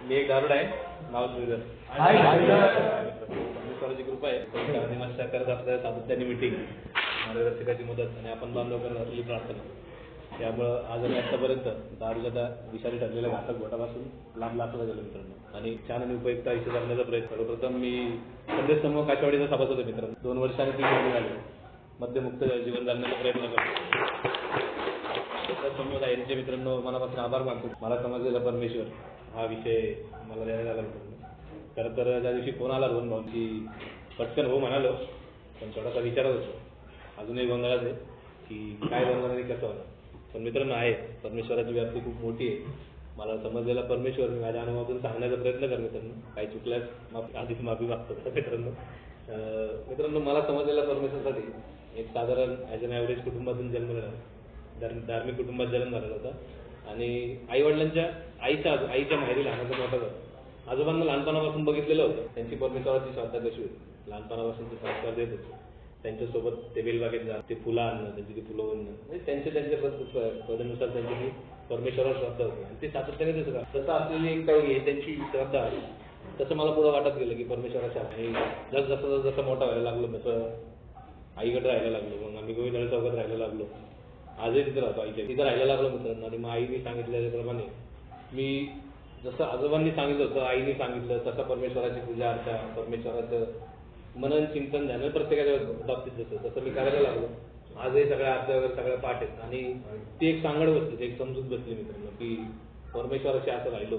मी एक दारुड आहे, नाव श्रीधर. परमेश्वराची कृपा आहे. आदिवासी करत आपल्या सातत्याने मिटिंग, मार्गदर्शकाची मदत आणि आपण बांधव करत असलेली प्रार्थना. त्यामुळं आज आम्ही आतापर्यंत दारूच्या विषारी ठरलेल्या घातक घोटापासून लांब लाचला गेलो मित्रांनो, आणि छान आणि उपयुक्त आयुष्य जगण्याचा प्रयत्न. सर्वप्रथम मी संदेश समूह काठवाडीचा सभासद आहे मित्रांनो. 2 वर्षांनी 3 महिने झाले मद्यमुक्त जीवन जगण्याचा प्रयत्न करतो. समूह यांचे मित्रांनो मनापासून आभार मानतो. मला समजलेला परमेश्वर हा विषय मला द्यायला लागला मित्रांनो. खरं तर त्या दिवशी फोन आला रोहन भाऊची, पटकन हो म्हणालो, पण थोडासा विचारत होतो. अजूनही गोंधळात आहे की काय बनवणार आणि कसं होणार. पण मित्रांनो आहे, परमेश्वराची व्याप्ती खूप मोठी आहे. मला समजलेला परमेश्वर मी माझ्या अनुभवातून सांगण्याचा प्रयत्न कर मित्रांनो. काही चुकल्यास आधीच माफी मागतो मित्रांनो. मला समजलेला परमेश्वरासाठी एक साधारण ॲज अन ॲव्हरेज कुटुंबातून जन्मलेला, धार्मिक कुटुंबात जन्म झालेला होता. आणि आईवडिलांच्या आईच्या माहेरी लहानाचा मोठा झाला. आजोबांना लहानपणापासून बघितलेलं होतं त्यांची परमेश्वराची श्रद्धा कशी होती. लहानपणापासून ते संस्कार देत होते. त्यांच्यासोबत ते बेलबागेत जा, ते फुलं आणणं, त्यांची ती फुलं आणणं, म्हणजे त्यांच्या पदानुसार त्यांची ती परमेश्वरावर श्रद्धा होती. आणि ते सातत्याने तसं असलेली एक काही त्यांची श्रद्धा, तसं मला पुढं वाटत गेलं की परमेश्वराच्या. आणि जसं मोठा व्हायला लागलो तसं आईकडे राहायला लागलो. मग आम्ही गोविंदराव चौकात राहायला लागलो. आजही तिथे राहतो, आईच्या तिथं राहायला लागलो मित्रांनो. आणि मग आईने सांगितल्याप्रमाणे मी जसं आजोबांनी सांगितलं होतं, आईने सांगितलं तसं परमेश्वराची पूजा अर्चा, परमेश्वराचं मनन चिंतन ध्यान प्रत्येकाच्या बाबतीत तसं मी करायला लागलो. आजही सगळ्या आरत्या वगैरे सगळ्या पाठ आहेत. आणि ती एक सांगड बसली, एक समजूत बसली मित्रांनो की परमेश्वराशी असं राहिलो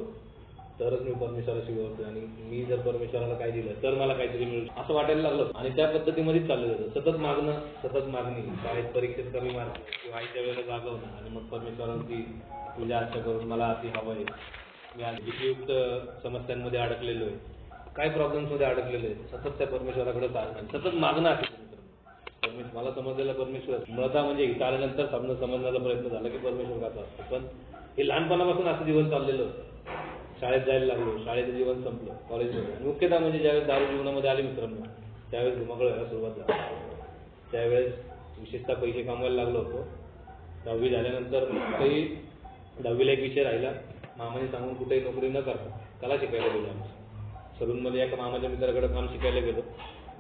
तरच मी परमेश्वराशी बोलतो. आणि मी जर परमेश्वराला काय दिलं तर मला काहीतरी मिळू असं वाटायला लागलं. आणि त्या पद्धतीमध्येच चाललं जातं. सतत मागणी, शाळेत परीक्षेत कमी मार्क किंवा आईच्या वेळेला जागवणं, आणि मग परमेश्वरांची पूजा अर्चा करून मला अति हवं आहे, मी आज भीतीयुक्त समस्यांमध्ये अडकलेलो आहे, काय प्रॉब्लेम्समध्ये अडकलेलो आहे, सतत त्या परमेश्वराकडे चालणं, सतत मागणं असेल मित्रांनो. मला समजलेला परमेश्वर मुळात म्हणजे इथं आल्यानंतर समजण्याचा प्रयत्न झाला की परमेश्वर कसा असतो. पण हे लहानपणापासून असं जीवन चाललेलं होतं. शाळेत जायला लागलो, शाळेचं जीवन संपलं, कॉलेजमध्ये मुख्यतः म्हणजे ज्यावेळेस दारू जीवनामध्ये आले मित्रांनो त्यावेळेस धुमाकूळ व्हायला सुरुवात झाली. त्यावेळेस विशेषतः पैसे कमवायला लागलो होतो. 10वी झाल्यानंतर काही 10वीला एक विषय राहिला. मामाने सांगून कुठेही नोकरी न करता कला शिकायला गेलो. आम्ही सलूनमध्ये एका मामाच्या मित्राकडे काम शिकायला गेलो.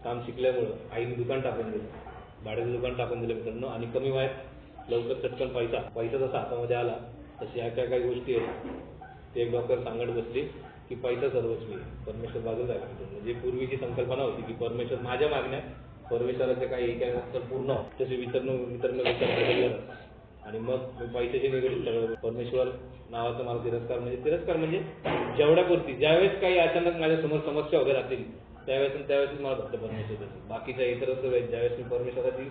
काम शिकल्यामुळं आईने दुकान टाकून दिलं, भाड्याचं दुकान टाकून दिलं मित्रांनो. आणि कमी वयात लवकर चटकन पैसा जसा हातामध्ये आला तशी ह्या काही गोष्टी आहेत ते एक डॉक्टर सांगत बसली की पैसा सर्वस्वी, परमेश्वर बाजूला आहे. म्हणजे पूर्वीची संकल्पना होती की परमेश्वर माझ्या मागण्या परमेश्वराच्या काही एका पूर्ण तसे विचार. आणि मग पैशाची निगडीत सगळं परमेश्वर नावाचा मला तिरस्कार म्हणजे जेवढ्यापुरती ज्यावेळेस काही अचानक माझ्यासमोर समस्या वगैरे असतील त्यावेळेस मला फक्त परमेश्वर. बाकीच्या इतरच ज्यावेळेस मी परमेश्वराची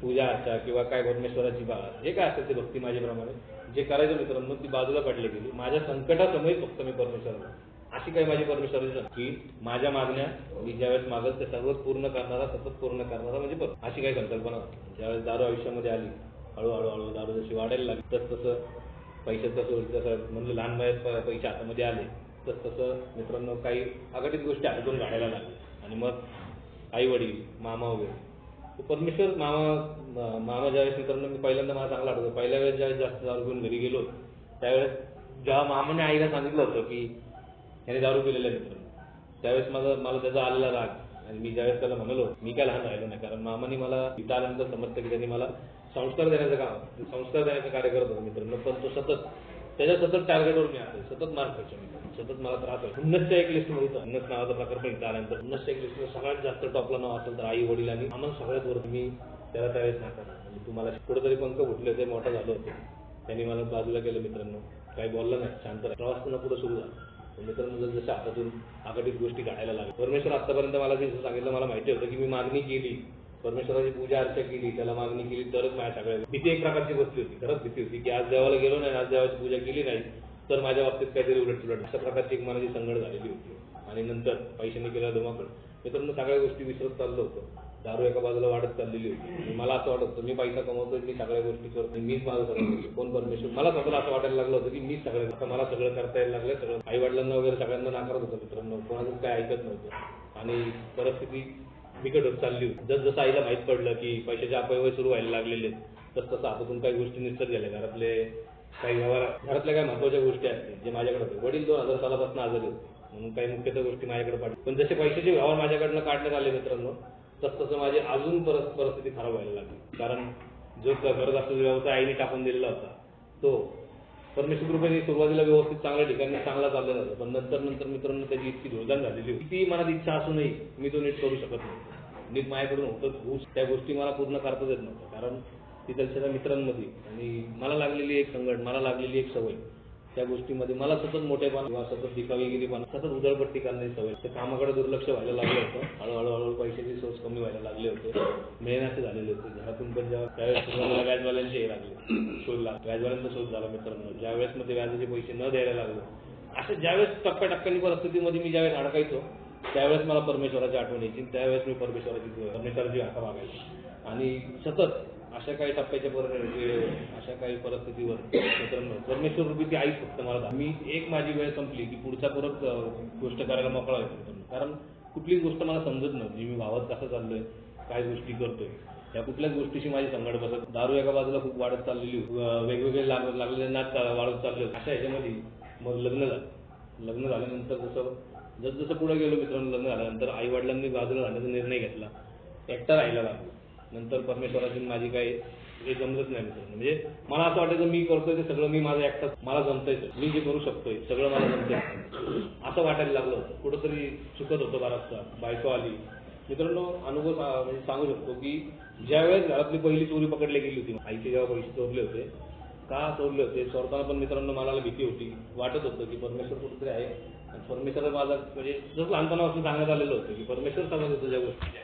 पूजा अर्चा किंवा काय परमेश्वराची जे काय असेल ते भक्ती माझ्याप्रमाणे जे करायचं मित्रांनो ती बाजूला पडली गेली. माझ्या संकटासमयी फक्त मी परमेश्वराला, अशी काही माझी परमेश्वराची की माझ्या मागण्या मी ज्यावेळेस मागत ते सर्व पूर्ण करणारा, सतत पूर्ण करणारा म्हणजे अशी काही संकल्पना. ज्यावेळेस दारू आयुष्यामध्ये आली, हळूहळू दारू जशी वाढायला लागली तसं पैशाचं जसं म्हणजे लहान वयात पैसे हातामध्ये आले तसं मित्रांनो काही अघटित गोष्टी हातातून काढायला लागल्या. आणि मग आई वडील, मामा वगैरे परमेश्वर मामा ज्यावेळेस मित्रांनो मी पहिल्यांदा मला चांगला आठवतो, पहिल्या वेळेस ज्यावेळेस जास्त दारू घेऊन घरी गेलो त्यावेळेस जेव्हा मामाने आईला सांगितलं होतं की याने दारू पिलेलं आहे मित्रांनो, त्यावेळेस मला त्याचा आलेला राग. आणि मी ज्यावेळेस त्याला म्हणालो मी काय लहान राहिलो नाही, कारण मामाने मला इथं आल्यानंतर समजतं की त्यांनी मला संस्कार देण्याचं कार्य करत होतं मित्रांनो. पण तो सतत टार्गेटवर मी असेल, सतत मार्क खायचो मी, सतत मला त्रास व्हायचा. हुन्नसच्या एक लिस्टमध्ये होतं, हुन्नस नावाचा प्रकार पण इथं आल्यानंतर हुन्नसच्या एक लिस्टमध्ये सगळ्यात जास्त टॉपला नाव असेल तर आई वडील आणि आम्हाला सगळ्यात वरती. मी त्याला त्यावेळेस नाकारलं. म्हणजे तुम्हाला कुठेतरी पंख फुटले होते, मोठा झालो होते, त्यांनी मला बाजूला केलं मित्रांनो, काही बोललं नाही, शांत राहा. प्रवास पुन्हा पुढे सुरू झाला. मित्रांनो जसं हातातून अघटित गोष्टी काढायला लागल्या. परमेश्वर आतापर्यंत मला जे सांगितलं, मला माहिती होतं की मी मागणी केली, परमेश्वराची पूजा अर्चा केली, त्याला मागणी केली तरच माझ्या सगळ्या भीती एक प्रकारची बसली होती. खरंच भीती होती की आज देवाला गेलो नाही, आज देवाची पूजा केली नाही तर माझ्या बाबतीत काहीतरी उलट अशा प्रकारची एक मनाची संगड झालेली होती. आणि नंतर पैशाने केला धुमाकूळ मित्रांनो सगळ्या गोष्टी विसरत चाललो होतो. दारू एका बाजूला वाढत चाललेली होती. मला असं वाटत होतं मी पैसा कमवतोय, मी सगळ्या गोष्टी करतो, मीच माझं सगळं कोण परमेश्वर. मला स्वतःला असं वाटायला लागलं होतं की मीच सगळं, मला सगळं करता यायला लागलं. सगळं आई वडिलांना वगैरे सगळ्यांना नाकारत होतं मित्रांनो, कोणाचं काय ऐकत नव्हतं. आणि परिस्थिती बिकट होत चालली होती. जसं आईला माहीत पडलं की पैशाचे अपव्यय सुरू व्हायला लागलेले तसं हातातून काही गोष्टी निसटत गेल्या. घरातले काही घरातल्या काही महत्त्वाच्या गोष्टी असतील जे माझ्याकडे होते. वडील 2000 सालापासून आजारी होते म्हणून काही मुख्यतः गोष्टी माझ्याकडे पाठवल्या. पण जसे पैशाचे व्यवहार माझ्याकडनं काढण्यात आले मित्रांनो, तसं माझी अजून परिस्थिती खराब व्हायला लागली. कारण जो करत असलेला व्यवसाय आईने टाकून दिलेला होता तो परमेश्वर कृपेने सुरुवातीला व्यवस्थित चांगल्या ठिकाणी चांगला चाललेला होता. पण नंतर मित्रांनो त्याची इतकी धुळदाण झालेली होती, ती मनात इच्छा असूनही मी तो नीट करू शकत नव्हतो. नीट माझ्याकडून होतं त्या गोष्टी मला पूर्ण करताच येत नव्हत्या. कारण तिथलच्या मित्रांमध्ये आणि मला लागलेली एक संकट, मला लागलेली एक सवय, त्या गोष्टीमध्ये मला सतत मोठेपणा किंवा सतत दिखावीगिरीपणा, सतत उधळपट्टी करण्याची सवय, त्या कामाकडे दुर्लक्ष व्हायला लागलं होतं. हळूहळू पैशाचे सोर्स कमी व्हायला लागले होते, मिळण्याचे झालेले होते. घरातून पण जेव्हा त्यावेळेस सुरुवातीला व्याजवाल्यांचे हे लागले शोध लागला, व्याजवाल्यांचा शोध झाला मित्रांनो. ज्यावेळेस मध्ये व्याजाचे पैसे न द्यायला लागले, असे ज्यावेळेस टप्प्याटप्प्याने परिस्थितीमध्ये मी ज्यावेळेस अडकायचो त्यावेळेस मला परमेश्वराची आठवण यायची. त्यावेळेस मी परमेश्वराची हाका मागायची. आणि सतत अशा काही टप्प्याच्या अशा काही परिस्थितीवर मित्रांनो परमेश्वर रूपी ती आईच फक्त मला मी एक माझी वेळ संपली की पुढचा परत गोष्ट करायला मोकळा व्हायचा मित्रांनो. कारण कुठलीच गोष्ट मला समजत नव्हती. मी भावात कसं चाललोय, काय गोष्टी करतोय, या कुठल्याच गोष्टीशी माझी संकट बसत. दारू एका बाजूला खूप वाढत चाललेली, वेगवेगळे लागलेले नाच वाढत चालले. अशा ह्याच्यामध्ये मग लग्न झालं. लग्न झाल्यानंतर जसं पुढे गेलो मित्रांनो, लग्न झाल्यानंतर आई वडिलांनी बाजूला राहण्याचा निर्णय घेतला, एकटा राहायला लागलो. नंतर परमेश्वराची माझी काही हे जमलंच नाही मित्रांनो. म्हणजे मला असं वाटायचं मी करतोय ते सगळं मी माझं एकटा, मला जमतंय, मी जे करू शकतोय सगळं मला जमतंय असं वाटायला लागलं होतं. कुठंतरी चुकत होतं बराचसा. बायको आली मित्रांनो, अनुभव म्हणजे सांगू शकतो की ज्यावेळेस घरातली पहिली चोरी पकडली गेली होती, आईचे जेव्हा पैसे चोरले होते, का चोरले होते चोरताना पण मित्रांनो मला भीती होती. वाटत होतं की परमेश्वर कुठेतरी आहे आणि परमेश्वर माझा म्हणजे जसं लहानपणापासून सांगण्यात आलेलं होतं की परमेश्वर सांगत होतं ज्या गोष्टी,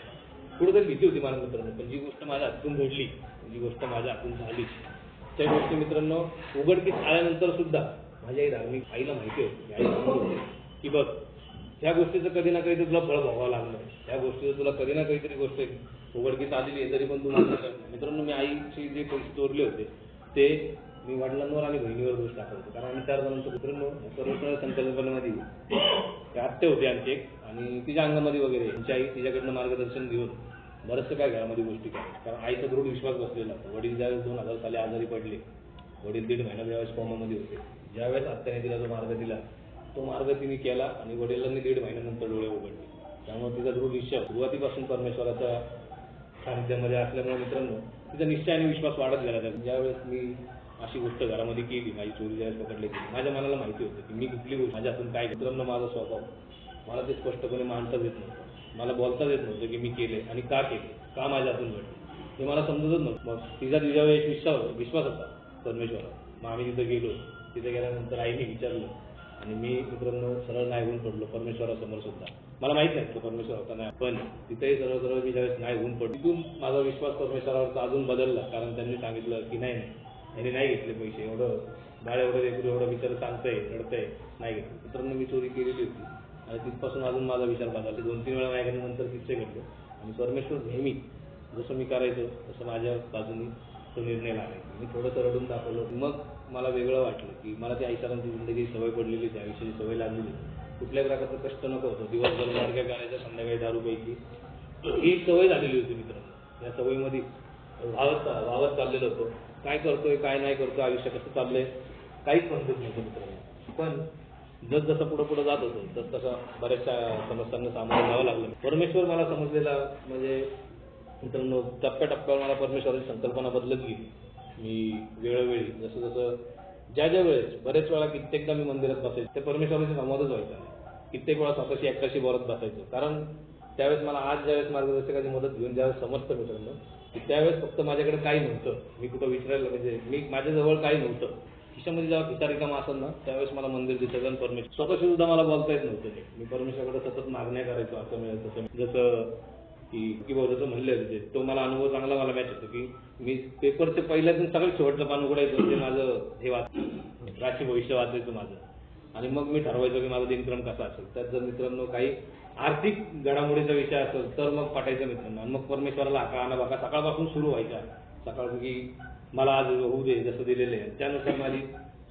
कुठेतरी भीती होती मला मित्रांनो. पण जी गोष्ट माझ्या हातून घडली, जी गोष्ट माझ्या हातून झाली, त्या गोष्टी मित्रांनो उघडकीस आल्यानंतर सुद्धा माझी आई धार्मिक, आईला माहिती होती, आई सांगत होती की बघ ह्या गोष्टीचं कधी ना कधी तुला फळ भोगावं लागलं, ह्या गोष्टीचं तुला कधी ना काहीतरी गोष्ट उघडकीस आलेली आहे तरी पण तू मान्य कर. मित्रांनो मी आईचे जे पैसे चोरले होते ते मी वडिलांवर आणि बहिणीवर दोष टाकतो. कारण आम्ही 4 जणांचं मित्रांनो परमेश्वर संकल्पनेमध्ये आत्या होती आमची एक, आणि तिच्या अंगामध्ये वगैरे त्यांची आई तिच्याकडनं मार्गदर्शन घेऊन बरंचसं काय घरामध्ये गोष्टी करायच्या. कारण आईचा दृढ विश्वास बसलेला होता. वडील ज्यावेळेस 2000 साली आजारी पडले, वडील 1.5 महिना ज्यावेळेस कोमामध्ये होते, ज्यावेळेस आत्याने तिला जो मार्ग दिला तो मार्ग तिने केला आणि वडिलांनी 1.5 महिन्यानंतर डोळे उघडले. त्यामुळे तिचा दृढ निश्चय सुरुवातीपासून परमेश्वराच्या सानिध्यामध्ये असल्यामुळे मित्रांनो तिचा निश्चय आणि विश्वास वाढत गेला. ज्यावेळेस मी अशी गोष्ट घरामध्ये केली, माझी चोरी ज्यावेळेस पकडली गेली, माझ्या मनाला माहिती होतं की मी कुठली गोष्ट माझ्या हातून काय, मित्रांनो माझा स्वभाव मला ते स्पष्टपणे मांडताच येत नव्हतं, मला बोलताच येत नव्हतं की मी केले आणि का केले, का माझ्या हातून घडले हे मला समजतच नव्हतं. मग तिच्यावर एक विश्वास होता परमेश्वरावर. मग आम्ही तिथं गेलो. तिथे गेल्यानंतर आईने विचारलं आणि मी मित्रांनो सरळ नाही होऊन पडलो परमेश्वरासमोर सुद्धा. मला माहित नाही तो परमेश्वर होता नाही, पण तिथेही सरळ मी ज्यावेळेस नाही होऊन पडलो, तिथून माझा विश्वास परमेश्वरावरचा अजून बदलला. कारण त्यांनी सांगितलं की नाही यांनी नाही घेतले पैसे, एवढं बाळ एवढं लेकरू एवढं विचार सांगतंय रडतंय, नाही घेतलं. मित्रांनो मी चोरी केलेली होती आणि तिथपासून अजून माझा विचार बदलला. 2-3 वेळा माझ्याकडे नंतर किस्से घडले आणि परमेश्वर नेहमी जसं मी करायचो तसं माझ्या बाजूनी तो निर्णय लागायचा. मी थोडंसं रडून दाखवलं. मग मला वेगळं वाटलं की मला ती आईसरांची जिंदगी सवय पडलेली, त्या आयुष्याची सवय लागलेली, कुठल्याही प्रकारचं कष्ट नको होतं, दिवसभर मार्ग करायचं, संध्याकाळी दारू प्यायची, ही सवय झालेली होती मित्रांनो. या सवयीमध्ये वावत चाललेलं होतं. काय करतोय काय नाही करतोय, आयुष्य कसं चाललंय काहीच समजत नव्हतं मित्रांनो. पण जसं पुढं जात होतं तसं बऱ्याचशा समस्यांना सामोरं जावं लागलं. परमेश्वर मला समजलेला म्हणजे मित्रांनो टप्प्याटप्प्यावर मला परमेश्वराची संकल्पना बदलत गेली. मी वेळोवेळी जसं ज्या वेळेस बरेच वेळा कित्येकदा मी मंदिरात बसायचो, ते परमेश्वराशी संवादच व्हायचा. कित्येक वेळा स्वतःशी एकटाशी बोलत बसायचो. कारण त्यावेळेस मला आज ज्यावेळेस मार्गदर्शकाची मदत घेऊन ज्यावेळेस समजतं मित्रांनो की त्यावेळेस फक्त माझ्याकडे काही नव्हतं, मी कुठं विचारायला म्हणजे माझ्याजवळ काही नव्हतं. खिशामध्ये जेव्हा खिसा रिकामा असेल ना त्यावेळेस मला मंदिर दिसायचं आणि परमेश्वर स्वतःशी सुद्धा मला बोलता येत नव्हतं. मी परमेश्वराकडे सतत मागण्या करायचो, असं मिळेल तसं, जसं की भाऊ जसं म्हणले होते तो मला अनुभव चांगला मला मॅच होतो की मी पेपरचे पहिल्यातून सगळं शेवटचं पान उघडायचं, ते माझं हे राशी भविष्य वाचायचं माझं, आणि मग मी ठरवायचो की माझा दिनक्रम कसा असेल. त्यात जर मित्रांनो काही आर्थिक घडामोडीचा विषय असेल तर मग पाठायचं मित्रांनो, आणि मग परमेश्वराला हाका बाका सकाळपासून सुरू व्हायच्या. सकाळ की मला आज होऊ दे जसं दिलेलं आहे, त्यानुसार माझी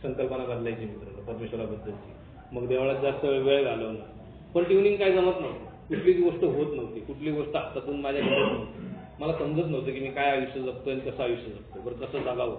संकल्पना बदलायची मित्रांनो परमेश्वराबद्दलची. मग देवळात जास्त वेळ घालवणं, पण ट्युनिंग काय जमत नव्हतं, कुठलीच गोष्ट होत नव्हती, कुठली गोष्ट हातातून माझ्या घडत नव्हती. मला समजत नव्हतं की मी काय आयुष्य जगतोय आणि कसं आयुष्य जगतो, बरं कसं जगावं.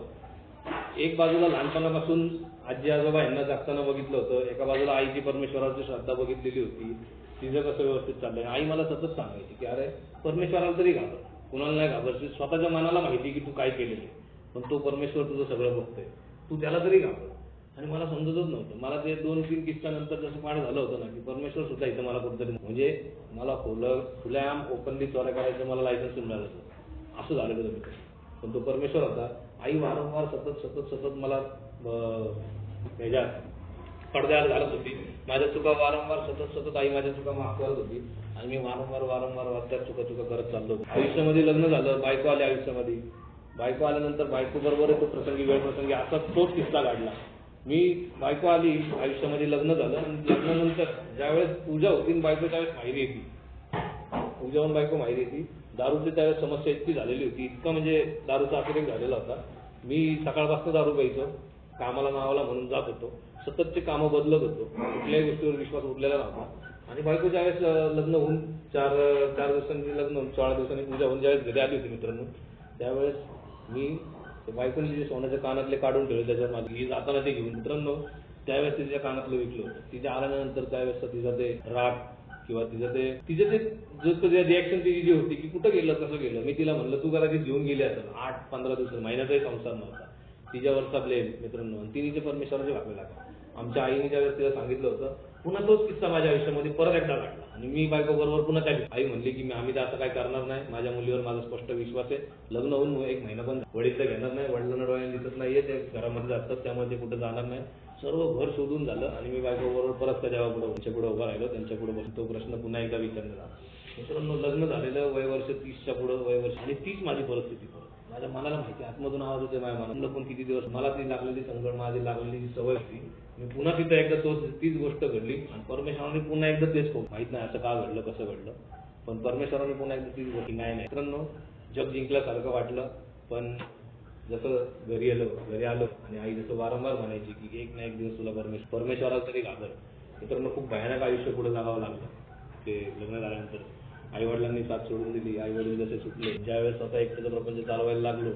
एक बाजूला लहानपणापासून आजी आजोबा यांना जगताना बघितलं होतं, एका बाजूला आईची परमेश्वराची श्रद्धा बघितलेली होती, तिचं कसं व्यवस्थित चाललंय. आई मला सतत सांगायची की अरे परमेश्वराला तरी घाबर, कुणाला नाही घाबरशील, स्वतःच्या मनाला माहिती की तू काय केलेलं आहे, पण तो परमेश्वर तुझं सगळं बघतोय, तू त्याला तरी घाबर. आणि मला समजतच नव्हतं. मला ते 2-3 किस्सानंतर जसं पाठ झालं होतं ना की परमेश्वर सुद्धा इथं मला कुठेतरी, म्हणजे मला खुल्याआम ओपनली चोऱ्या करायचं मला लायसन्स मिळालं होतं, असं झालेलं होतं. पण तो परमेश्वर होता. आई वारंवार सतत मला ह्याच्या पडद्याआड घालत होती. माझ्या चुका वारंवार सतत आई माझ्या चुका माफ करत होती आणि मी वारंवार त्या चुका करत चाललो होतो. आयुष्यामध्ये लग्न झालं, बायको आली आयुष्यामध्ये. बायको आल्यानंतर बायको बरोबर तो प्रसंगी वेळप्रसंगी असा तोच किस्सा काढला. मी बायको आली आयुष्यामध्ये, लग्न झालं आणि लग्नानंतर ज्यावेळेस पूजा होती बायको त्यावेळेस माहेरी येते, पूजाहून बायको माहेरी येते. दारूची त्यावेळेस समस्या इतकी झालेली होती, इतकं म्हणजे दारूचा अतिरेक झालेला होता. मी सकाळपासून दारू प्यायचो, कामाला नावाला म्हणून जात होतो, सततचे कामं बदलत होतो, कुठल्याही गोष्टीवर विश्वास उठलेला नव्हता. आणि बायको ज्यावेळेस लग्न होऊन चार दिवसांनी लग्न होऊन 16 दिवसांनी पूजा होऊन ज्यावेळेस घरी आली होती मित्रांनो, त्यावेळेस मी बायकोने जे सोन्याच्या कानातले काढून ठेवले त्याच्यावर माझी जाताना ते घेऊन मित्रांनो, त्यावेळेस तिच्या कानातलं विकलं होतं. तिच्या आल्यानंतर त्यावेळेस तिचा ते राग किंवा तिचं ते रिॲक्शन तिची जी होती की कुठं गेलं कसं गेलं. मी तिला म्हणलं तू कदाचित घेऊन गेली असेल, 8-15 दिवस महिन्याचाही संसार नव्हता, तिच्यावरचा ब्लेम मित्रांनो. आणि तिने परमेश्वराचे भागवे लागले. आमच्या आईने ज्यावेळेस तिला सांगितलं होतं, पुन्हा तोच किस्सा माझ्या आयुष्यामध्ये परत एकदा घडला आणि मी बायको बरोबर पुन्हा त्या आई म्हणली की आम्ही तर असं काय करणार नाही, माझ्या मुलीवर माझा स्पष्ट विश्वास आहे. लग्न होऊन 1 महिना पण वडील तर घेणार नाही, वडिलांना डोळ्याने दिसत नाहीये, ते घरामध्ये जातात, त्यामुळे ते कुठं जाणार नाही. सर्व घर शोधून झालं आणि मी बायको बरोबर परत त्या देवापुढे त्यांच्या पुढे उभा राहिलो, त्यांच्या पुढे बसून तो प्रश्न पुन्हा एकदा विचारलेला. मित्रांनो, लग्न झालेलं वयवर्ष 30च्या पुढं वयवर्ष आणि तीच माझी परिस्थिती. माझ्या मनाला माहिती, आतमधून आवाज होते माझ्या मनाला, पण किती दिवस मला ती लागलेली संकट, माझी लागलेली सवय होती. मी पुन्हा तिथं एकदा तीच गोष्ट घडली आणि परमेश्वराने पुन्हा एकदा तेच करू, माहित नाही असं का घडलं कसं घडलं, पण परमेश्वराने पुन्हा एकदा तीच गोष्ट नाही. मित्रांनो, जग जिंकल्यासारखं वाटलं. पण जसं घरी आलो आणि आई जसं वारंवार म्हणायची की एक ना एक दिवस तुला परमेश्वराला तरी घाबर. मित्रांनो, खूप भयानक आयुष्य पुढे जावं लागलं. ते लग्न झाल्यानंतर आई वडिलांनी साथ सोडून दिली. आई वडील जसे सुटले, ज्यावेळेस स्वतः एकट्याचा प्रपंच चालवायला लागलो,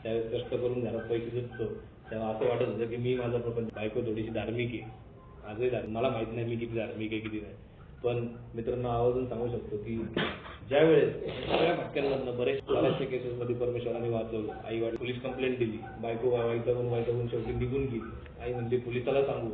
त्यावेळेस कष्ट करून घरात पैसे देतो, तेव्हा असं वाटत होतं की मी माझा प्रपंच, बायको थोडीशी धार्मिक आहे, आजही मला माहित नाही मी किती धार्मिक आहे किती नाही. पण मित्रांनो, आवर्जून सांगू शकतो की ज्यावेळेस सगळ्या भटक्यांमधनं बऱ्याचशा केसेसमध्ये परमेश्वराने वाचवलं. आई वडील पोलीस कंप्लेंट दिली, बायको वैतागून शेवटी निघून गेली. आई म्हणली पोलिसाला सांगू,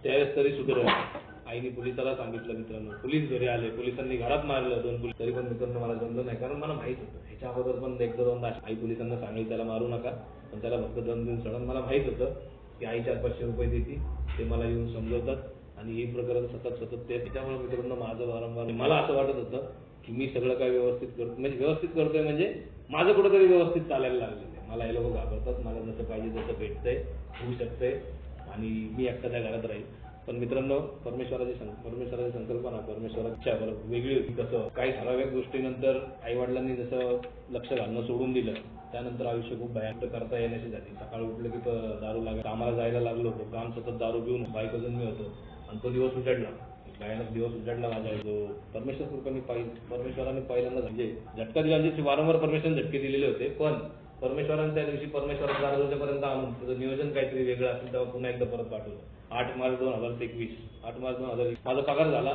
त्यावेळेस तरी सुधारलं. आईने पोलिसाला सांगितलं. मित्रांनो, पोलीस घरी आले, पोलिसांनी घरात मारलं 2 पोलीस, तरी पण मित्रांनो मला जमलं नाही, कारण मला माहित होतं ह्याच्या अगोदर पण 1-2दा आई पोलिसांना सांगितलं त्याला मारू नका, पण त्याला फक्त दम देऊन सोडा. मला माहित होतं की आई 400-500 रुपये देते, ते मला येऊन समजवतात आणि हे प्रकरण सतत ते. त्याच्यामुळे मित्रांनो माझं वारंवार मला असं वाटत होतं की मी सगळं काय व्यवस्थित करतो, म्हणजे व्यवस्थित करतोय, म्हणजे माझं कुठंतरी व्यवस्थित चालायला लागलेलं आहे. मला हे लोक घाबरतात, मला जसं पाहिजे तसं भेटतंय, होऊ शकतंय आणि मी एकटा त्या घरात राहील. पण मित्रांनो, परमेश्वराची संकल्पना, परमेश्वराच्या वेगळी होती. कसं काही ठराविक गोष्टीनंतर आई वडिलांनी जसं लक्ष घालणं सोडून दिलं, त्यानंतर आयुष्य खूप भयानक करता येण्याची झाली. सकाळी उठलं की दारू लागला, कामाला जायला लागलो होतो, काम सतत दारू पिऊन बायकोजून मी होतो आणि तो दिवस उजाडला, भयानक दिवस उजाडला माझ्या. जो परमेश्वर कृपेने परमेश्वराने पहिल्यांदा म्हणजे झटका दिला, म्हणजे वारंवार परमेश्वराने झटके दिलेले होते, पण परमेश्वराने त्या दिवशी परमेश्वराच्या दारापर्यंत आणून त्याचं नियोजन काहीतरी वेगळं असेल तेव्हा पुन्हा एकदा परत पाठवलं. 8 मार्च 2021 माझा पगार झाला.